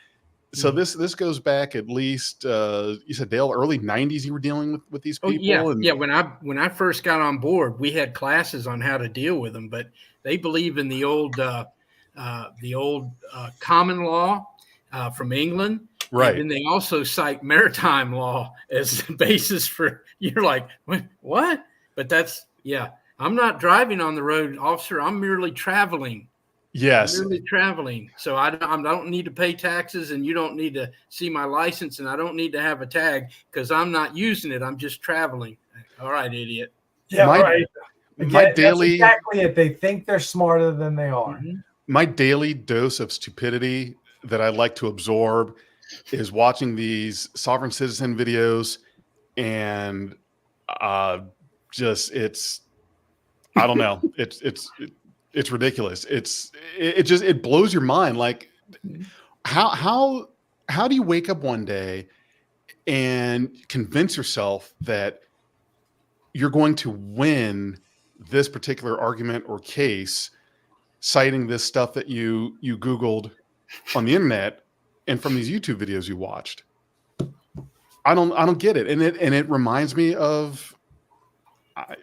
S2: So this goes back at least, you said, Dale, early '90s. You were dealing with these people.
S4: Yeah. When I first got on board, we had classes on how to deal with them, but they believe in the old common law from England,
S2: right?
S4: And then they also cite maritime law as the basis for. You're like, what? But that's I'm not driving on the road, officer. I'm merely traveling.
S2: Yes.
S4: I'm merely traveling. So I don't need to pay taxes, and you don't need to see my license, and I don't need to have a tag because I'm not using it. I'm just traveling. All right, idiot.
S1: Yeah, right. Again,
S2: my daily,
S1: that's exactly it. They think they're smarter than they are.
S4: Mm-hmm.
S2: My daily dose of stupidity that I like to absorb is watching these sovereign citizen videos, and I don't know. It's ridiculous. It blows your mind. Like how do you wake up one day and convince yourself that you're going to win this particular argument or case, citing this stuff that you Googled on the internet and from these YouTube videos you watched? I don't get it. And it reminds me of, I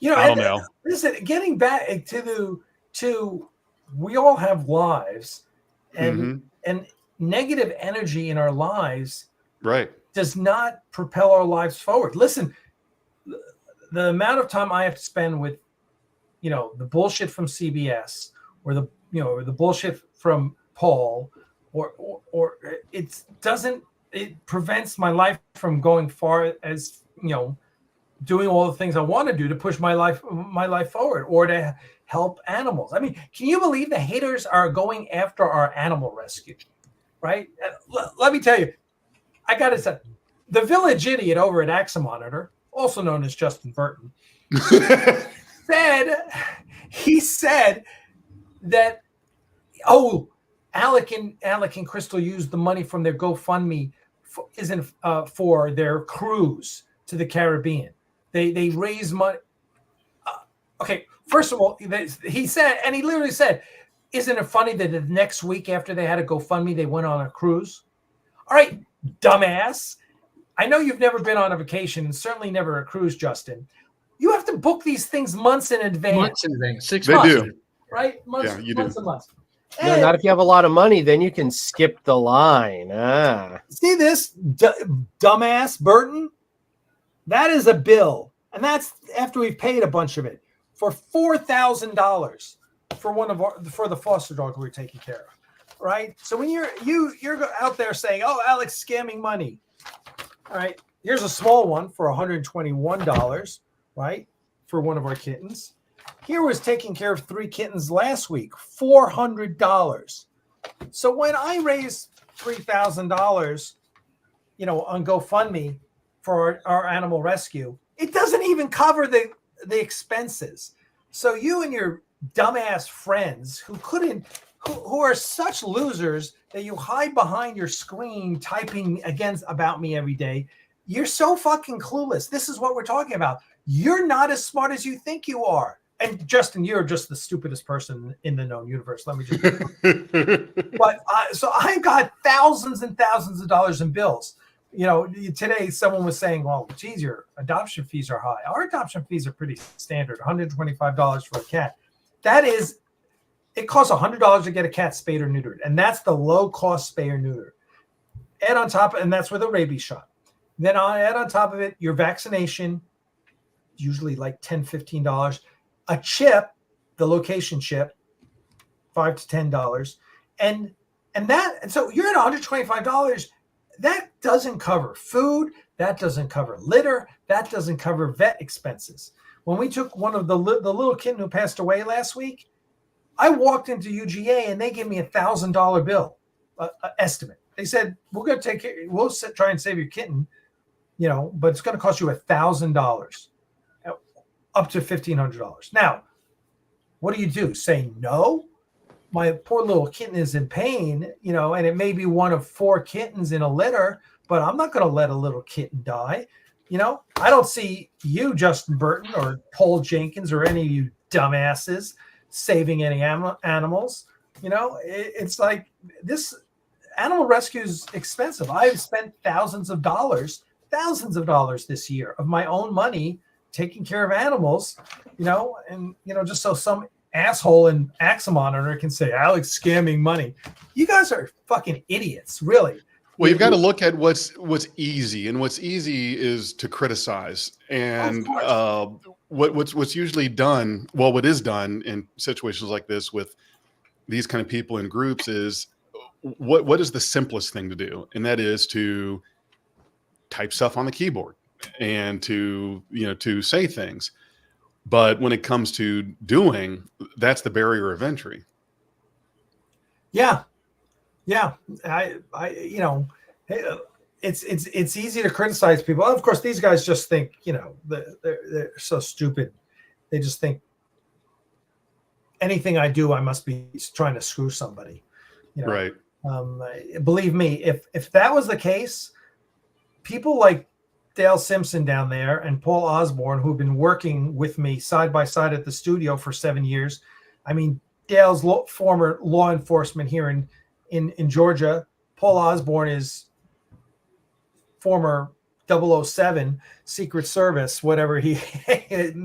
S2: don't know.
S1: Listen, getting back to we all have lives, and negative energy in our lives,
S2: right,
S1: does not propel our lives forward. Listen, the amount of time I have to spend with, the bullshit from CBS or the bullshit from Paul, or it prevents my life from going far as, doing all the things I want to do to push my life forward or to help animals. I mean, can you believe the haters are going after our animal rescue, right? Let me tell you, I got to say, the village idiot over at Axanar, also known as Justin Burton, said that, Alec and Crystal used the money from their GoFundMe for their cruise to the Caribbean. They raise money. Okay, first of all, he said, and he literally said, isn't it funny that the next week after they had a GoFundMe, they went on a cruise? All right, dumbass. I know you've never been on a vacation and certainly never a cruise, Justin. You have to book these things months in advance.
S4: Months in advance. 6
S2: they
S4: months.
S2: do.
S1: Right? Months,
S2: Yeah, you
S1: months
S2: do.
S1: and months.
S3: No, not if you have a lot of money, then you can skip the line.
S1: See this, dumbass Burton? That is a bill, and that's after we've paid a bunch of it, for $4,000 for the foster dog we're taking care of, right? So when you're out there saying, "Oh, Alex scamming money," all right, here's a small one for $121, right, for one of our kittens. Here was taking care of 3 kittens last week, $400. So when I raise $3,000, on GoFundMe for our animal rescue, it doesn't even cover the expenses. So you and your dumbass friends who are such losers that you hide behind your screen typing about me every day, you're so fucking clueless. This is what we're talking about. You're not as smart as you think you are. And Justin, you're just the stupidest person in the known universe. Let me just. But so I've got thousands and thousands of dollars in bills. Today someone was saying, "Well, geez, your adoption fees are high." Our adoption fees are pretty standard, $125 for a cat. That is it costs $100 to get a cat spayed or neutered, and that's the low cost spay or neuter. Add on top, and that's with a rabies shot. Then I'll add on top of it your vaccination, usually like $10, $15. A chip, the location chip, $5 to $10, and so you're at $125. That doesn't cover food. That doesn't cover litter. That doesn't cover vet expenses. When we took one of the little kitten who passed away last week, I walked into UGA and they gave me $1,000 bill estimate. They said, we're going to take care, we'll try and save your kitten, but it's going to cost you $1,000, up to $1,500. Now, what do you do? Say no? My poor little kitten is in pain, and it may be one of 4 kittens in a litter, but I'm not going to let a little kitten die. I don't see you, Justin Burton, or Paul Jenkins, or any of you dumbasses saving any animals. It's like this animal rescue is expensive. I've spent thousands of dollars this year of my own money taking care of animals, and just so some asshole in Axanar can say Alex scamming money. You guys are fucking idiots, really.
S2: Well, you've got to look at what's easy, and what's easy is to criticize. And what's usually done, what is done in situations like this with these kind of people in groups is what is the simplest thing to do, and that is to type stuff on the keyboard and to say things. But when it comes to doing, that's the barrier of entry.
S1: Yeah. It's easy to criticize people. Of course, these guys just think, they're so stupid. They just think anything I do, I must be trying to screw somebody.
S2: Right.
S1: Believe me, if that was the case, people like Dale Simpson down there and Paul Osborne, who've been working with me side by side at the studio for 7 years. I mean, Dale's former law enforcement here in Georgia. Paul Osborne is former 007 Secret Service, whatever he paid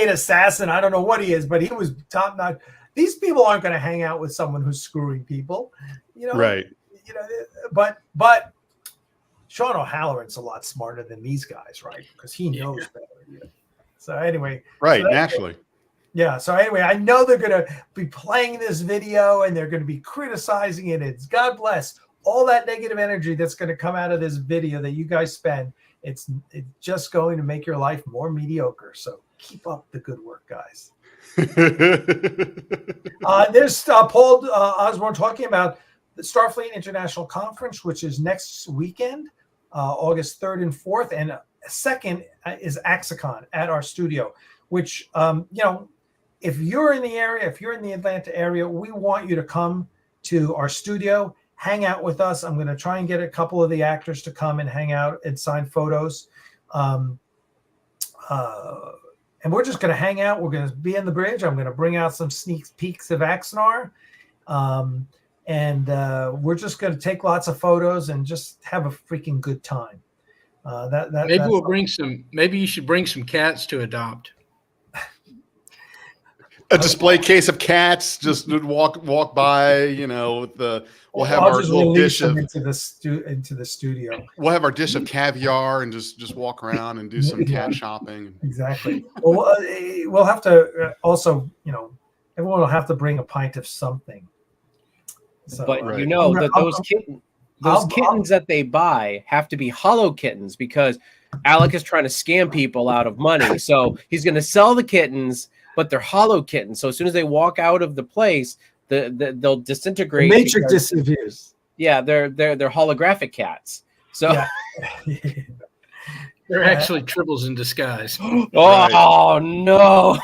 S1: assassin. I don't know what he is, but he was top notch. These people aren't going to hang out with someone who's screwing people,
S2: Right.
S1: But Sean O'Halloran's a lot smarter than these guys, right? Because he knows better. So anyway,
S2: right, naturally.
S1: Yeah. So anyway, I know they're going to be playing this video and they're going to be criticizing it. It's God bless all that negative energy that's going to come out of this video that you guys spend. It's just going to make your life more mediocre. So keep up the good work, guys. There's Paul Osborne talking about the Starfleet International Conference, which is next weekend, August 3rd and 4th. And second is Axicon at our studio, which, if you're in the area, if you're in the Atlanta area, we want you to come to our studio, hang out with us. I'm going to try and get a couple of the actors to come and hang out and sign photos. And we're just going to hang out. We're going to be in the bridge. I'm going to bring out some sneak peeks of Axanar. And we're just going to take lots of photos and just have a freaking good time.
S4: Maybe you should bring some cats to adopt.
S2: A display case of cats, just walk by, we'll have our little dish of
S1: into the studio.
S2: We'll have our dish of caviar and just walk around and do some cat shopping.
S1: Exactly. Well, we'll have to also, everyone will have to bring a pint of something. So,
S3: but that those kittens that they buy have to be hollow kittens because Alec is trying to scam people out of money. So he's going to sell the kittens, but they're hollow kittens. So as soon as they walk out of the place, they'll disintegrate.
S1: The matrix disappears.
S3: Yeah, they're holographic cats. So
S4: they're actually tribbles in disguise.
S3: Oh no.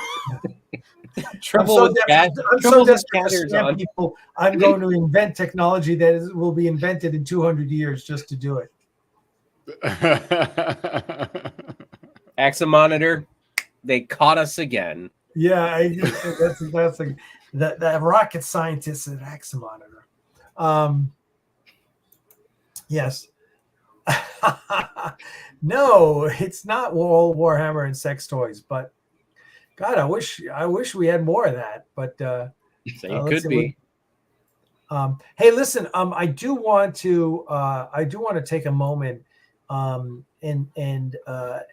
S1: I'm going to invent technology that will be invented in 200 years just to do it.
S3: AXA monitor, they caught us again.
S1: Yeah, that's the rocket scientists at AXA monitor. Yes. No, it's not all Warhammer and sex toys, but God, I wish we had more of that. But
S3: So
S1: Let's
S3: it could
S1: see
S3: be.
S1: Hey, listen. I do want to take a moment and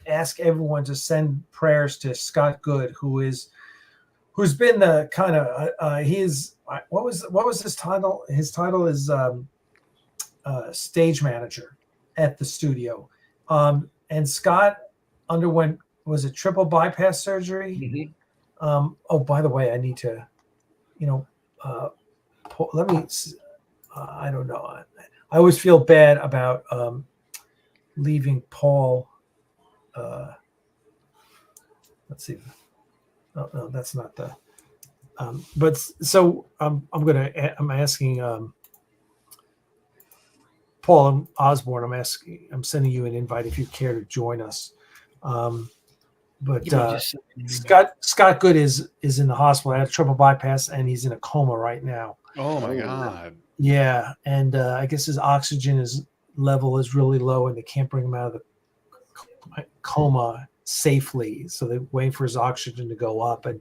S1: ask everyone to send prayers to Scott Good, who's been the kind of what was his title? His title is stage manager at the studio. And Scott underwent, was it triple bypass surgery?
S3: Mm-hmm.
S1: Oh, by the way, I need to, let me. I don't know. I always feel bad about leaving Paul. Let's see. Oh, no, that's not the. But so I'm asking Paul Osborne. I'm sending you an invite if you care to join us. But Scott Good is in the hospital. I had a triple bypass, and he's in a coma right now.
S2: Oh my God!
S1: Yeah, and I guess his oxygen level is really low, and they can't bring him out of the coma safely. So they're waiting for his oxygen to go up. And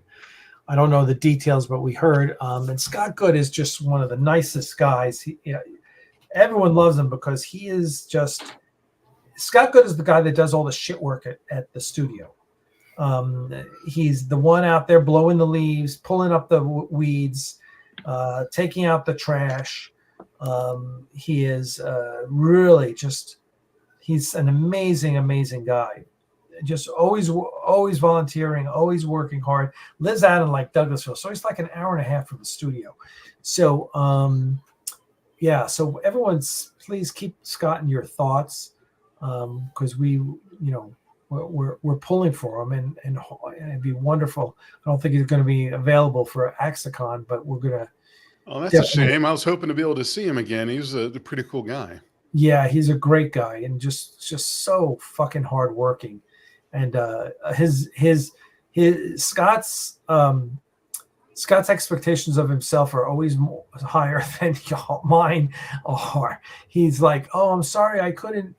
S1: I don't know the details, but we heard. And Scott Good is just one of the nicest guys. Everyone loves him because he is just. Scott Good is the guy that does all the shit work at the studio. He's the one out there blowing the leaves, pulling up the weeds, taking out the trash. He is really he's an amazing guy. Just always volunteering, always working hard. Lives out in like Douglasville, so he's like an hour and a half from the studio. So so everyone's please keep Scott in your thoughts, because we're pulling for him, and it'd be wonderful. I don't think he's going to be available for Axanar, but we're gonna.
S2: Oh, that's a shame. I was hoping to be able to see him again. He's a pretty cool guy.
S1: Yeah, he's a great guy and just so fucking hardworking. And Scott's expectations of himself are always higher than mine are. He's like, oh, I'm sorry, I couldn't,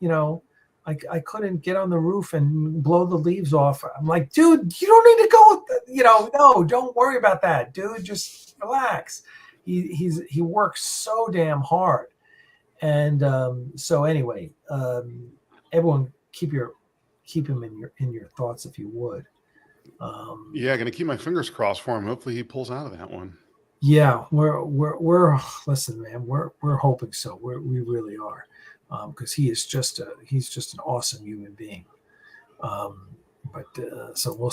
S1: I couldn't get on the roof and blow the leaves off. I'm like, dude, you don't need to go, no, don't worry about that, dude. Just relax. He works so damn hard. And so anyway, everyone keep him in your thoughts if you would.
S2: Gonna keep my fingers crossed for him. Hopefully he pulls out of that one.
S1: Yeah, we're listen, man, we're hoping so. We really are, because he's just an awesome human being. So we'll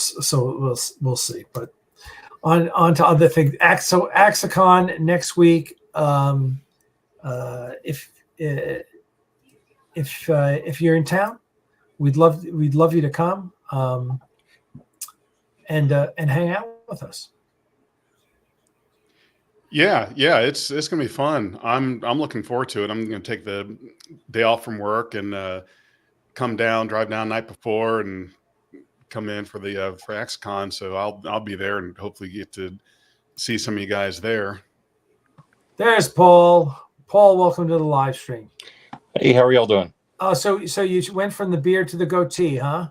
S1: see. But on to other things. So Axanar next week. If you're in town, we'd love you to come and hang out with us.
S2: Yeah, it's gonna be fun. I'm looking forward to it. I'm gonna take the day off from work and drive down night before and come in for the for Axanar. So I'll be there and hopefully get to see some of you guys there.
S1: There's Paul. Paul, welcome to the live stream.
S5: Hey, how are y'all doing?
S1: Oh, so you went from the beard to the goatee, huh?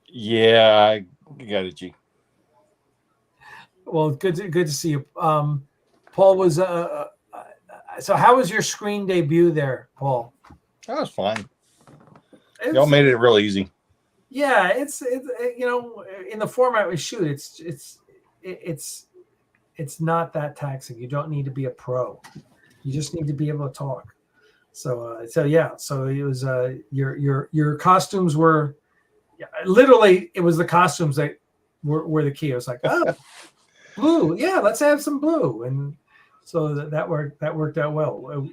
S5: Yeah, I got it, G.
S1: Well, good to see you. Paul was so how was your screen debut there, Paul?
S5: That was fine. Y'all made it real easy.
S1: Yeah, it's in the format we shoot, it's not that taxing. You don't need to be a pro. You just need to be able to talk. So it was your costumes were literally, it was the costumes that were the key. It was like, oh, blue, yeah, let's have some blue, and so that worked out well.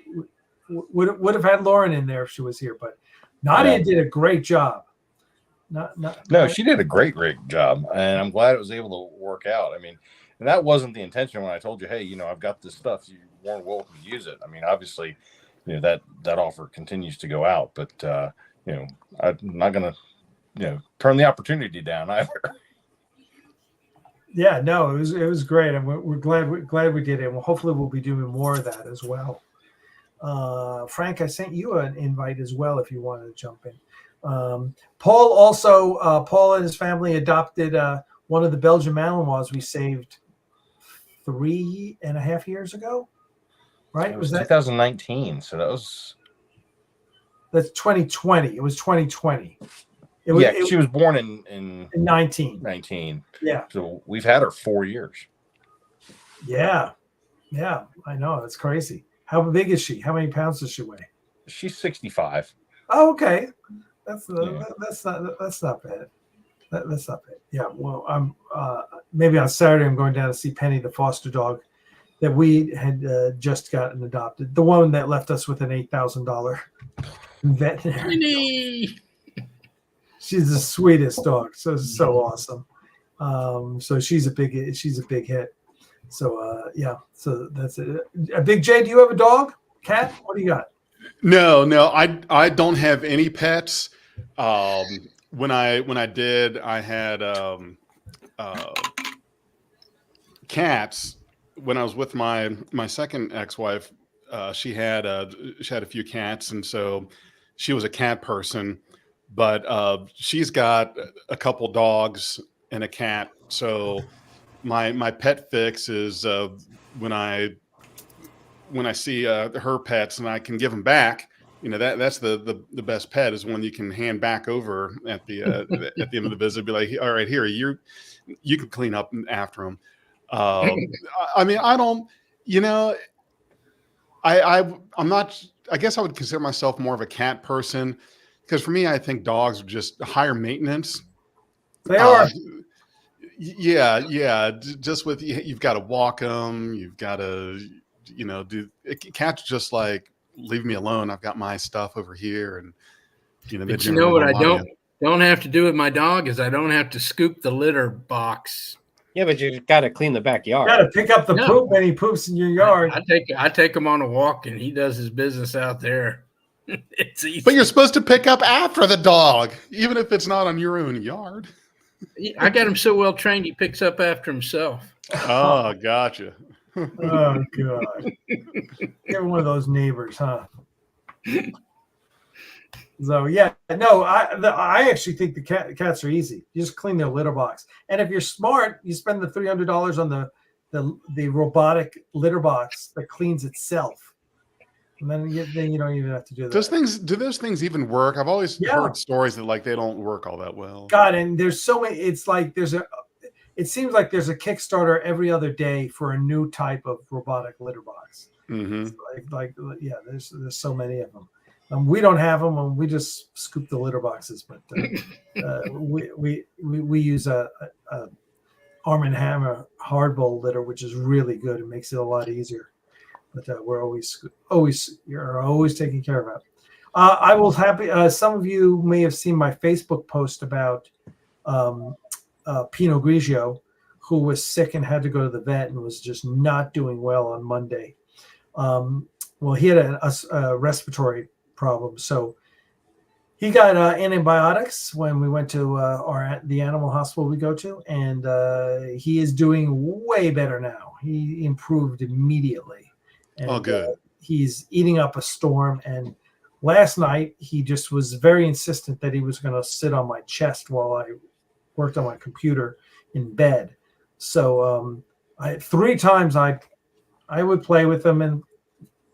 S1: Would have had Lauren in there if she was here, but Nadia did a great job.
S5: No, she did a great job, and I'm glad it was able to work out. I mean, and that wasn't the intention when I told you, hey, I've got this stuff. You weren't welcome to use it. I mean, obviously, that offer continues to go out, but I'm not gonna, turn the opportunity down either.
S1: Yeah, no, it was great, and we're glad we did it. Well, hopefully we'll be doing more of that as well. Frank, I sent you an invite as well if you wanted to jump in. Paul and his family adopted one of the Belgian Malinois we saved 3.5 years ago, right?
S5: It was 2019, so
S1: that's 2020. It was 2020.
S5: She was born in
S1: 19.
S5: 19.
S1: Yeah.
S5: So we've had her 4 years.
S1: Yeah. Yeah, I know. That's crazy. How big is she? How many pounds does she weigh?
S5: She's 65.
S1: Oh, okay. That's not bad. That's not bad. Yeah. Well, I'm maybe on Saturday I'm going down to see Penny, the foster dog that we had just gotten adopted. The one that left us with an $8,000 veterinary. She's the sweetest dog. So awesome. So she's a big hit. So so that's it. Big J, do you have a dog? Cat? What do you got?
S2: No, I don't have any pets. When I did, I had cats. When I was with my second ex-wife, she had a few cats, and so she was a cat person. But she's got a couple dogs and a cat. So my pet fix is when I see her pets and I can give them back. That's the best pet is one you can hand back over at the at the end of the visit. Be like, all right, here you can clean up after them. I mean, I don't. I'm not. I guess I would consider myself more of a cat person because for me, I think dogs are just higher maintenance.
S1: They are.
S2: Yeah. Just with you've got to walk them. You've got to, do. Cats just like leave me alone. I've got my stuff over here, and
S4: But you know what I don't have to do with my dog is I don't have to scoop the litter box.
S3: Yeah, but you got to clean the backyard.
S1: You got to pick up the poop when he poops in your yard.
S4: I take him on a walk and he does his business out there. It's easy.
S2: But you're supposed to pick up after the dog, even if it's not on your own yard.
S4: I got him so well trained he picks up after himself.
S2: Oh, gotcha.
S1: Oh God! You're one of those neighbors, huh? So yeah, no, I actually think the cats are easy. You just clean their litter box, and if you're smart, you spend the $300 on the robotic litter box that cleans itself, and then you don't even have to do that.
S2: Do those things even work? I've always heard stories that they don't work all that well.
S1: God, and there's so many. It's like it seems like there's a Kickstarter every other day for a new type of robotic litter box.
S2: Mm-hmm.
S1: There's so many of them. We don't have them, and we just scoop the litter boxes. But we use a Arm & Hammer hard bowl litter, which is really good. It makes it a lot easier. But we're you're always taking care of it. I will happy. Some of you may have seen my Facebook post about Pinot Grigio, who was sick and had to go to the vet and was just not doing well on Monday. Well, he had a respiratory problem, so he got antibiotics when we went to the animal hospital we go to, and he is doing way better now. He improved immediately. And,
S2: good.
S1: He's eating up a storm, and last night he just was very insistent that he was going to sit on my chest while I worked on my computer in bed. So 3 times I would play with him and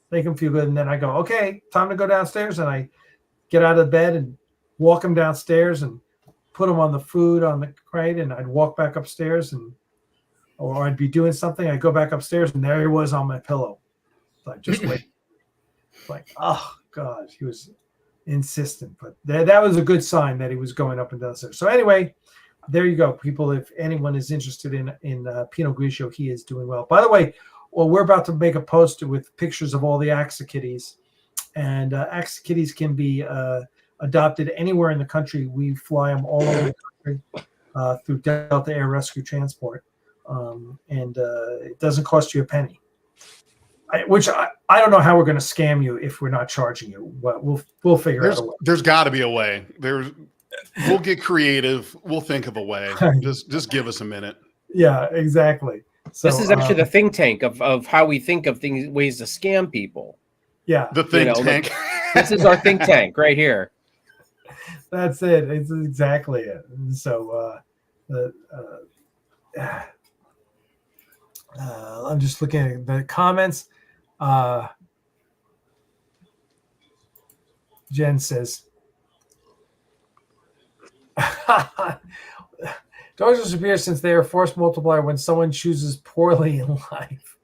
S1: make him feel good, and then I go, okay, time to go downstairs, and I get out of bed and walk him downstairs and put him on the food on the crate, and I'd walk back upstairs, or I'd be doing something, I'd go back upstairs, and there he was on my pillow. Like, just wait. Like, oh God, he was insistent, but that was a good sign that he was going up and downstairs. So anyway, there you go, people. If anyone is interested in Pinot Grigio, he is doing well. By the way, we're about to make a poster with pictures of all the Axa kitties, and Axa kitties can be adopted anywhere in the country. We fly them all over the country through Delta Air Rescue Transport, and it doesn't cost you a penny. Which I don't know how we're going to scam you if we're not charging you. But we'll figure out a way.
S2: There's got to be a way. We'll get creative. We'll think of a way. Just give us a minute.
S1: Yeah, exactly. So,
S3: this is actually the think tank of how we think of ways to scam people.
S1: Yeah,
S2: the think tank.
S3: This is our think tank right here.
S1: That's it. It's exactly it. So, I'm just looking at the comments. Jen says, dogs are superior since they are force multiplier when someone chooses poorly in life.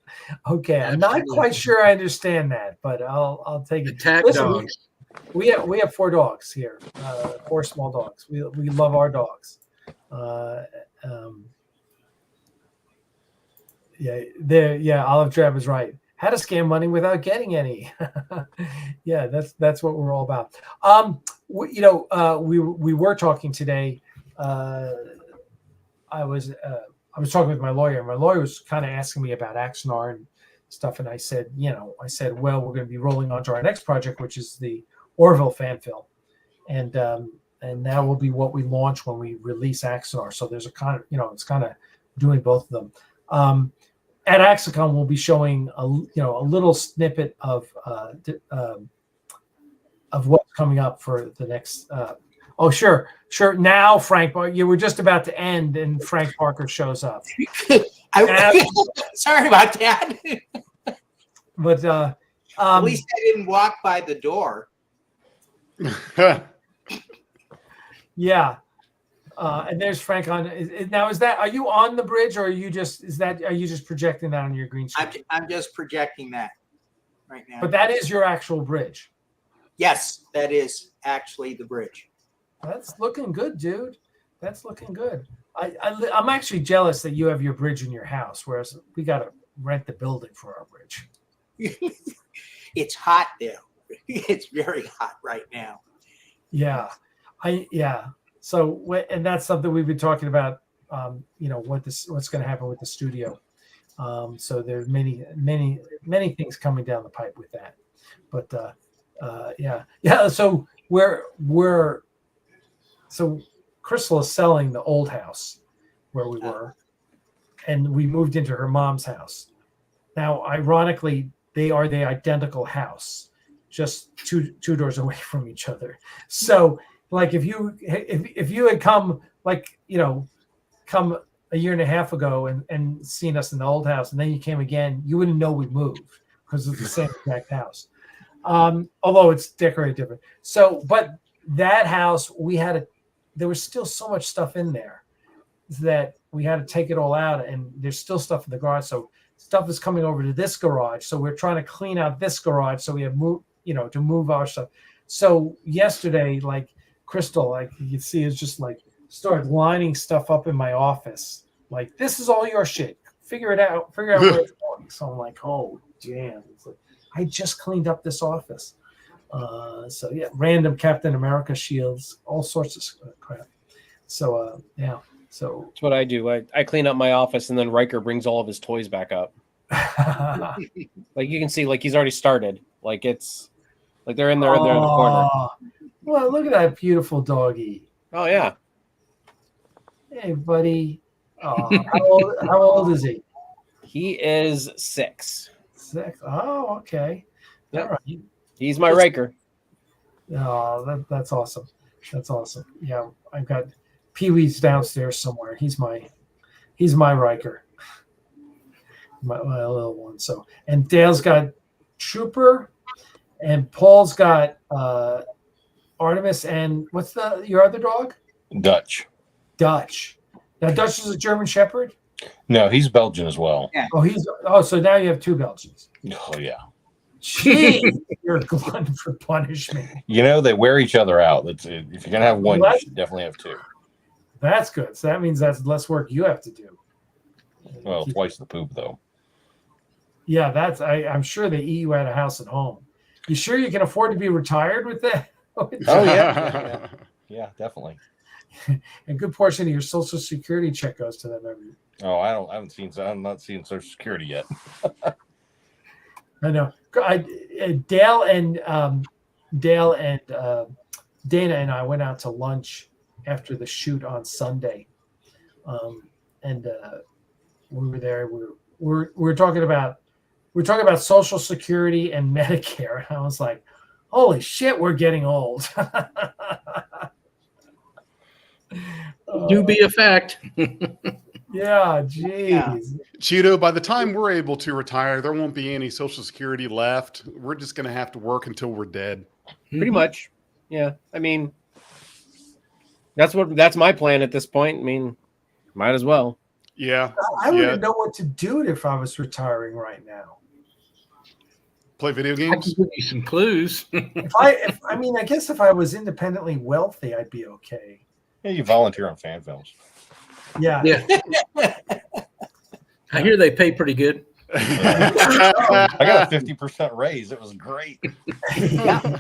S1: Okay, I'm not quite sure I understand that, but I'll take it.
S4: Attack
S1: Listen,
S4: dogs.
S1: We have 4 dogs here, 4 small dogs. We love our dogs. Olive Drab is right. How to scam money without getting any. Yeah, that's what we're all about. We were talking today. I was talking with my lawyer. My lawyer was kind of asking me about Axanar and stuff, and I said, well, we're going to be rolling on to our next project, which is the Orville fanfill, and that will be what we launch when we release Axanar. So there's a kind of, it's kind of doing both of them. At Axicon, we'll be showing a little snippet of what's coming up for the next. Oh, sure. Now, Frank, you were just about to end, and Frank Parker shows up.
S6: Sorry about that.
S1: But
S6: at least I didn't walk by the door.
S1: Yeah. And there's Frank on. Now, are you on the bridge, or are you just projecting that on your green screen?
S6: I'm just projecting that right now.
S1: But that is your actual bridge.
S6: Yes, that is actually the bridge.
S1: That's looking good, dude. That's looking good. I'm actually jealous that you have your bridge in your house, whereas we got to rent the building for our bridge.
S6: It's hot there. It's very hot right now.
S1: Yeah. So, and that's something we've been talking about, what's going to happen with the studio. So there's many things coming down the pipe with that. But so so Crystal is selling the old house where we were, and we moved into her mom's house. Now, ironically, they are the identical house, just two doors away from each other. So, like, if you had come come a year and a half ago and seen us in the old house, and then you came again, you wouldn't know we moved because it's the same exact house. Although it's decorated different. So, but that house, there was still so much stuff in there that we had to take it all out, and there's still stuff in the garage. So stuff is coming over to this garage. So we're trying to clean out this garage. So we have to move our stuff. So yesterday, like Crystal, like you can see, is just like started lining stuff up in my office. Like, this is all your shit. Figure out where it's going. So I'm like, oh damn. It's like, I just cleaned up this office. So yeah, random Captain America shields, all sorts of crap. So so
S3: that's what I do. I clean up my office, and then Riker brings all of his toys back up. Like you can see, like he's already started. Like it's like they're in there in the corner.
S1: Well, look at that beautiful doggy.
S3: Oh yeah.
S1: Hey, buddy. How old is he?
S3: He is 6.
S1: 6. Oh, okay.
S3: Yep.
S1: All right.
S3: He's my Riker.
S1: Oh, that's awesome. That's awesome. Yeah, I've got Pee-wee's downstairs somewhere. He's my Riker, my little one. So, and Dale's got Trooper, and Paul's got Artemis, and what's your other dog?
S5: Dutch. Now, Dutch is a German Shepherd? No, he's Belgian as well.
S6: Yeah.
S1: So now you have 2 Belgians.
S5: Oh, yeah.
S1: Gee, you're a glutton for punishment.
S5: They wear each other out. If you're going to have one, you should definitely have 2.
S1: That's good. So that means that's less work you have to do.
S5: Well, twice the poop, though.
S1: Yeah, I'm sure they eat you out of house at home. You sure you can afford to be retired with that?
S5: Oh, yeah. Yeah, definitely.
S1: A good portion of your Social Security check goes to them every year.
S5: Oh, I'm not seeing Social Security yet.
S1: I know. Dale and Dana and I went out to lunch after the shoot on Sunday, and we were there. We're talking about Social Security and Medicare, and I was like, "Holy shit, we're getting old."
S4: Do be a fact.
S1: Yeah, jeez.
S2: Cheeto, by the time we're able to retire, there won't be any Social Security left. We're just going to have to work until we're dead.
S3: Pretty much. Yeah. I mean, that's my plan at this point. I mean, might as well.
S2: Yeah.
S1: I wouldn't know what to do if I was retiring right now.
S2: Play video
S4: I
S2: games?
S4: can give you some clues.
S1: I guess if I was independently wealthy, I'd be okay.
S5: Yeah, you volunteer on fan films.
S1: Yeah.
S4: Yeah. I hear they pay pretty good.
S5: I got a 50% raise. It was great.
S6: Yeah.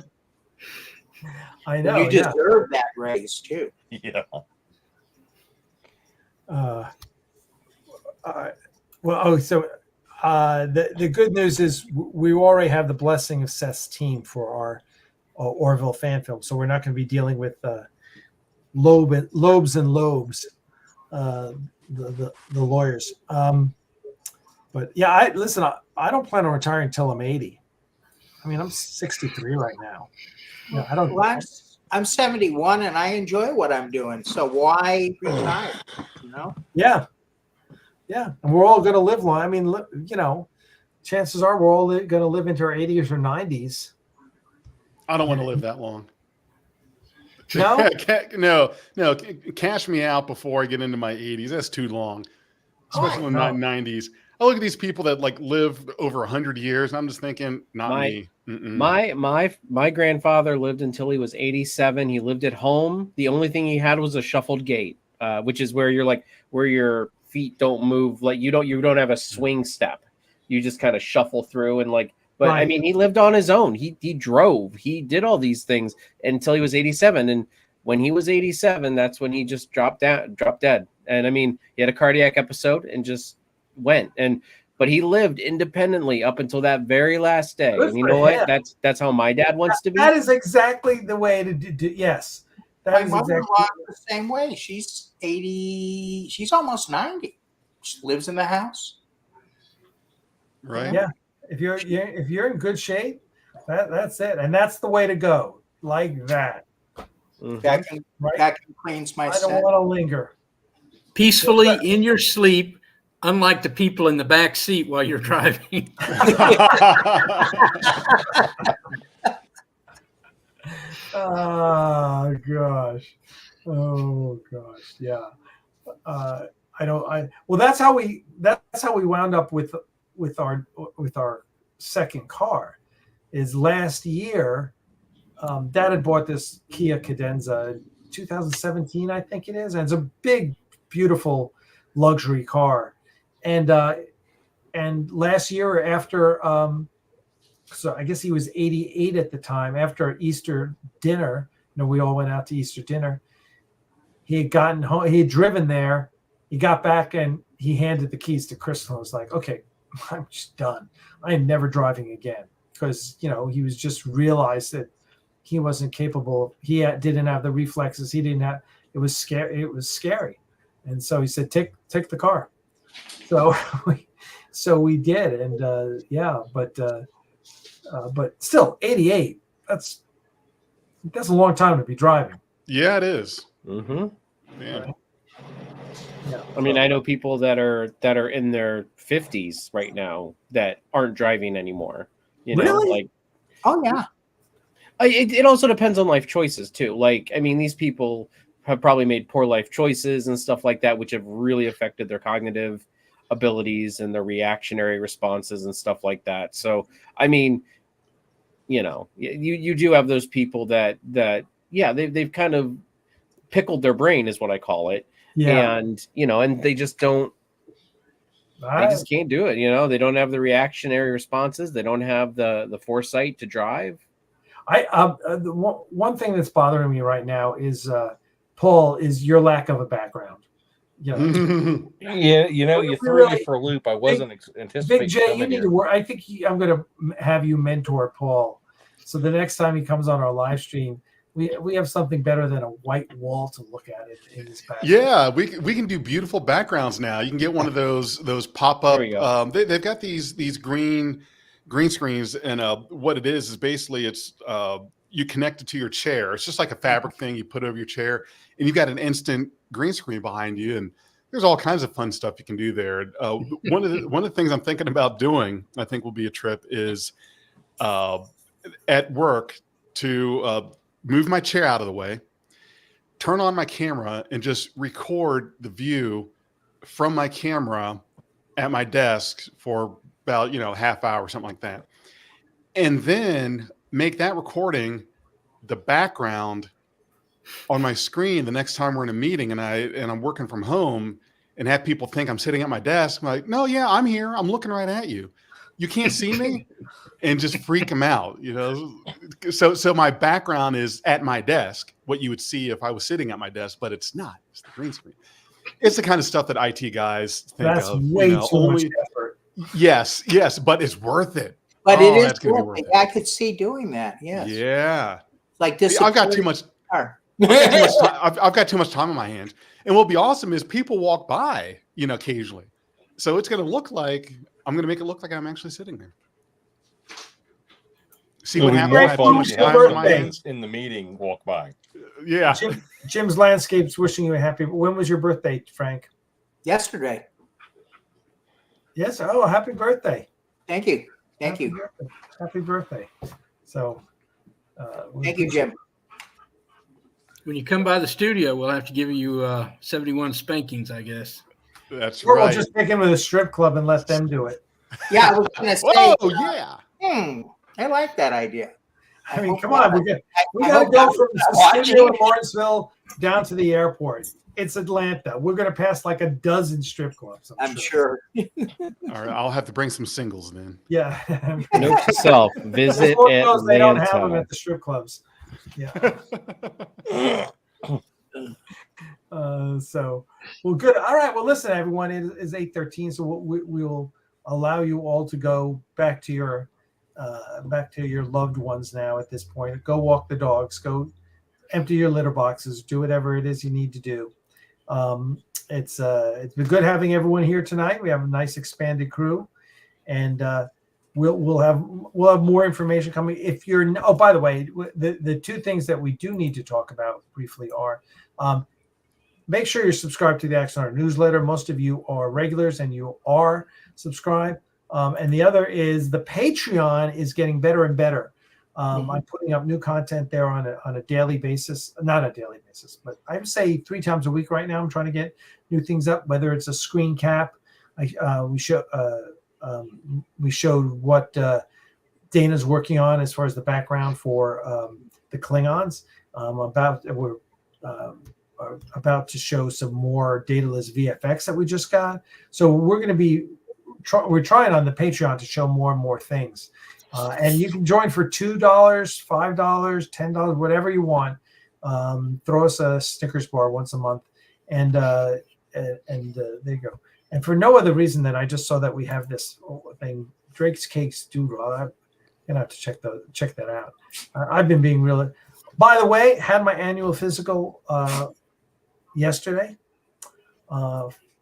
S1: I know.
S6: You deserve that raise too.
S5: Yeah.
S1: The good news is we already have the blessing of Seth's team for our Orville fan film, so we're not going to be dealing with lobes and lobes, the lawyers. But yeah, I don't plan on retiring until I'm 80. I mean, I'm 63 right now. Yeah, I don't.
S6: Well, I'm 71 and I enjoy what I'm doing. So why retire? You know?
S1: Yeah. Yeah. And we're all going to live long. I mean, chances are we're all going to live into our 80s or 90s.
S2: I don't want to live that long.
S1: No?
S2: No. Cash me out before I get into my 80s. That's too long, especially in the 90s. I look at these people that live over 100 years, and I'm just thinking, not me. Mm-mm.
S3: My grandfather lived until he was 87. He lived at home. The only thing he had was a shuffled gait, which is where where your feet don't move, you don't have a swing step. You just kind of shuffle through But right. I mean, he lived on his own. He drove. He did all these things until he was 87. And when he was 87, that's when he just dropped dead. And I mean, he had a cardiac episode and just went. But he lived independently up until that very last day.
S1: Good
S3: and you know what? That's how my dad wants to be.
S1: That is exactly the way to do. Yes,
S6: my mother-in-law the same way. She's 80. She's almost 90. She lives in the house.
S2: Right.
S1: Yeah. If you're in good shape, that's it, and that's the way to go. Like that.
S3: Mm-hmm.
S6: That cleans my.
S1: I don't want to linger.
S4: Peacefully in your sleep, unlike the people in the back seat while you're driving.
S1: Oh gosh. Yeah. That's how we wound up with our second car. Is last year, Dad had bought this Kia Cadenza in 2017, I think it is, and it's a big, beautiful luxury car. And last year, after so I guess he was 88 at the time, after Easter dinner, we all went out to Easter dinner. He had gotten home, he had driven there, he got back, and he handed the keys to Crystal and was like, okay, I'm just done. I am never driving again. Because, he was just realized that he wasn't capable. He didn't have the reflexes. He didn't have, it was scary. It was scary. And so he said, take the car. So we did. And but still 88, that's a long time to be driving.
S2: Yeah, it is.
S3: Mm-hmm.
S2: Yeah.
S3: Yeah. I mean, I know people that are in their 50s right now that aren't driving anymore.
S1: Really?
S6: Oh yeah.
S3: It also depends on life choices too. These people have probably made poor life choices and stuff like that, which have really affected their cognitive abilities and their reactionary responses and stuff like that. So, I mean, you do have those people that they've kind of pickled their brain, is what I call it.
S1: Yeah.
S3: And, and they just don't. They just can't do it. They don't have the reactionary responses. They don't have the foresight to drive.
S1: The one thing that's bothering me right now is Paul, is your lack of a background.
S5: Yeah, you threw me for a loop. I wasn't anticipating.
S1: Big J, you need to work. I think I'm going to have you mentor Paul, so the next time he comes on our live stream, we have something better than a white wall to look at in his background.
S2: Yeah, we can do beautiful backgrounds now. You can get one of those pop up. They've got these green screens, and what it is basically it's you connect it to your chair. It's just like a fabric thing you put over your chair, and you've got an instant green screen behind you. And there's all kinds of fun stuff you can do there. One of the things I'm thinking about doing, I think will be a trip, is at work to move my chair out of the way, turn on my camera, and just record the view from my camera at my desk for about half hour, something like that, and then make that recording the background on my screen the next time we're in a meeting and I'm working from home, and have people think I'm sitting at my desk. I'm like, no, yeah, I'm here. I'm looking right at you. You can't see me, and just freak them out, So my background is at my desk, what you would see if I was sitting at my desk, but it's not. It's the green screen. It's the kind of stuff that IT guys think
S1: That's
S2: of.
S1: way too much effort.
S2: Yes, but it's worth it.
S6: But it is
S2: worth it.
S6: I could see doing that. Yes.
S2: Yeah.
S6: Like this.
S2: I've got too much. I've got too much time on my hands. And what'll be awesome is people walk by, occasionally. So it's going to look like I'm going to make it look like I'm actually sitting there. See what happens
S5: in the meeting. Walk by.
S2: Yeah.
S1: Jim's Landscapes wishing you a happy. When was your birthday, Frank?
S6: Yesterday.
S1: Yes. Oh, happy birthday!
S6: Thank you.
S1: Happy birthday. So.
S6: Thank you, Jim.
S4: When you come by the studio, we'll have to give you 71 spankings, I guess.
S2: That's
S1: or
S2: right.
S1: we'll just take him to the strip club and let them do it.
S6: Yeah, I was going to say.
S2: Oh, yeah.
S6: I like that idea.
S1: I mean, come on. We got to go from the studio in Lawrenceville down to the airport. It's Atlanta. We're going to pass like a dozen strip clubs.
S6: I'm sure.
S2: All right, I'll have to bring some singles then.
S1: Yeah.
S3: Note to self: visit Atlanta.
S1: They don't have them at the strip clubs. Yeah. So, well, good. All right. Well, listen, everyone. It is 8:13, so we'll allow you all to go back to your loved ones now. At this point, go walk the dogs. Go empty your litter boxes. Do whatever it is you need to do. It's been good having everyone here tonight. We have a nice expanded crew, and we'll have more information coming. If you're by the way, the two things that we do need to talk about briefly are make sure you're subscribed to the Axanar Newsletter. Most of you are regulars and you are subscribed. And the other is the Patreon is getting better and better. I'm putting up new content there on a daily basis, not a daily basis, but I would say 3 times a week right now. I'm trying to get new things up, whether it's a screen cap. We showed what Dana's working on as far as the background for the Klingons. We're about to show some more dataless VFX that we just got. So we're going to we're trying on the Patreon to show more and more things. And you can join for $2, $5, $10, whatever you want. Throw us a Snickers bar once a month, and there you go. And for no other reason than I just saw that we have this thing, Drake's Cakes Doodle. I'm gonna have to check that out. I've been being really. By the way, had my annual physical yesterday.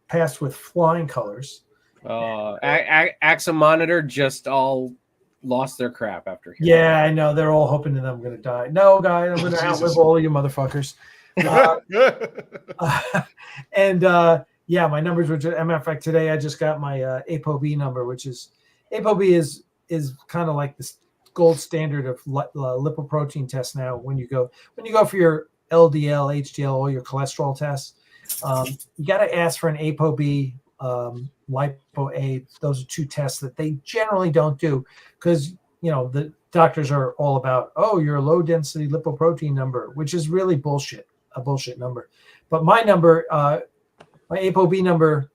S1: Passed with flying colors.
S3: AXA Monitor just all lost their crap after hearing
S1: that. I know. They're all hoping that I'm going to die. No, guys, I'm going to outlive all of you motherfuckers. My numbers were just, as a matter of fact, today I just got my ApoB number, which is ApoB is kind of like this gold standard of lipoprotein test now. When you go for your LDL, HDL, all your cholesterol tests, you got to ask for an ApoB. Lipo-A, those are 2 tests that they generally don't do because the doctors are all about, you're a low density lipoprotein number, which is really a bullshit number. But my number, my ApoB number,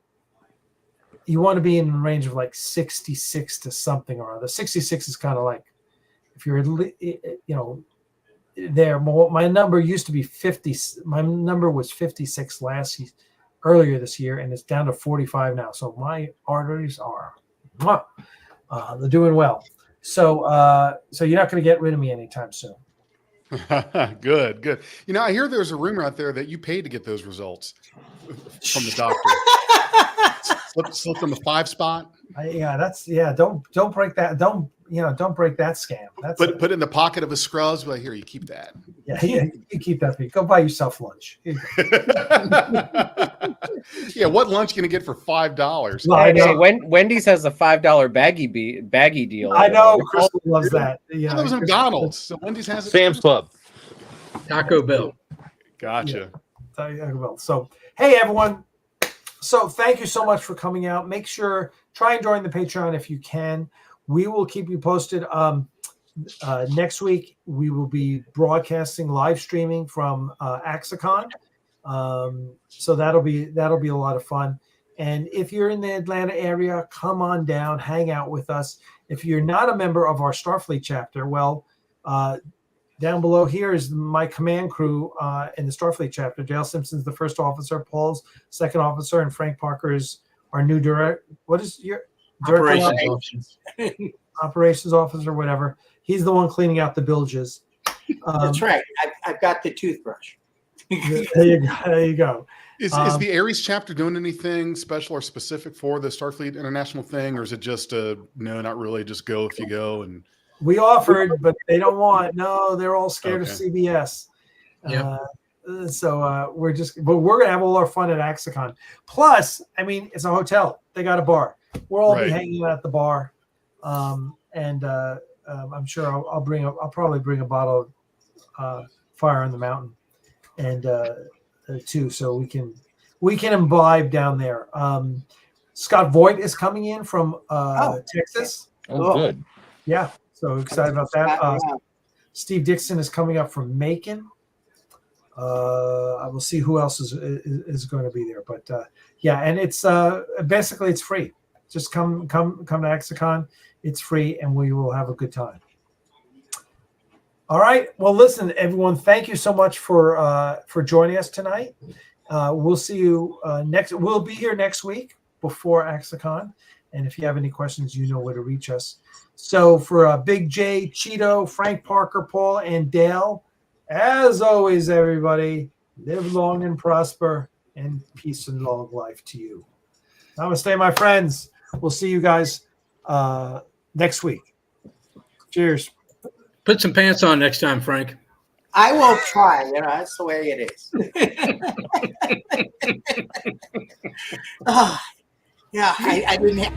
S1: you want to be in the range of like 66 to something or other. 66 is kind of like if you're there. My number used to be 50. My number was 56 earlier this year, and it's down to 45 now. So my arteries are, they're doing well. So you're not going to get rid of me anytime soon.
S2: Good. I hear there's a rumor out there that you paid to get those results from the doctor. Slipped on the 5 spot.
S1: Don't break that. Don't break that scam.
S2: Put it in the pocket of his scrubs. Like, here, you keep that.
S1: Yeah, you keep that. Go buy yourself lunch.
S2: Yeah, what lunch can you get for $5?
S1: Well, I know.
S3: Wendy's has a $5 baggy deal.
S1: I know. Crystal loves that.
S2: Yeah, that was McDonald's. So Wendy's has it.
S5: Sam's Club.
S4: Taco Bell.
S2: Gotcha.
S1: So, hey, everyone. So thank you so much for coming out. Make sure, try and join the Patreon if you can. We will keep you posted. Next week, we will be broadcasting, live streaming from Axanar. So that'll be a lot of fun. And if you're in the Atlanta area, come on down, hang out with us. If you're not a member of our Starfleet chapter, well, down below here is my command crew in the Starfleet chapter. Dale Simpson's the first officer, Paul's second officer, and Frank Parker is our new director. What is your operations officer, whatever. He's the one cleaning out the bilges.
S6: That's right. I've got the toothbrush.
S1: There you go.
S2: Is the Ares chapter doing anything special or specific for the Starfleet International thing, or is it just no, not really, just go if you go? And
S1: we offered, but they don't want. No, they're all scared of CBS.
S4: Yeah.
S1: So we're gonna have all our fun at Axanar. Plus, I mean, it's a hotel. They got a bar. We'll all be hanging out at the bar, and I'm sure I'll probably bring a bottle of Fire on the Mountain, and too, so we can imbibe down there. Scott Voigt is coming in from Texas.
S5: Oh, good.
S1: Yeah, so excited about that. Steve Dixon is coming up from Macon. I will see who else is going to be there, but yeah, and it's basically it's free. Just come to Axanar. It's free, and we will have a good time. All right. Well, listen, everyone. Thank you so much for joining us tonight. We'll see you next. We'll be here next week before Axanar, and if you have any questions, you know where to reach us. So for Big J, Cheeto, Frank Parker, Paul, and Dale, as always, everybody, live long and prosper, and peace and long life to you. Namaste, my friends. We'll see you guys next week. Cheers.
S4: Put some pants on next time, Frank.
S6: I will try. That's the way it is. Yeah, I didn't have.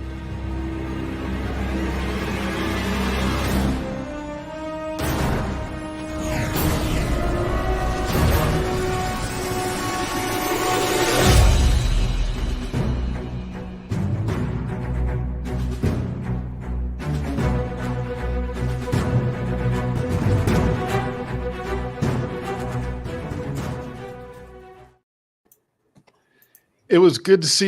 S2: it was good to see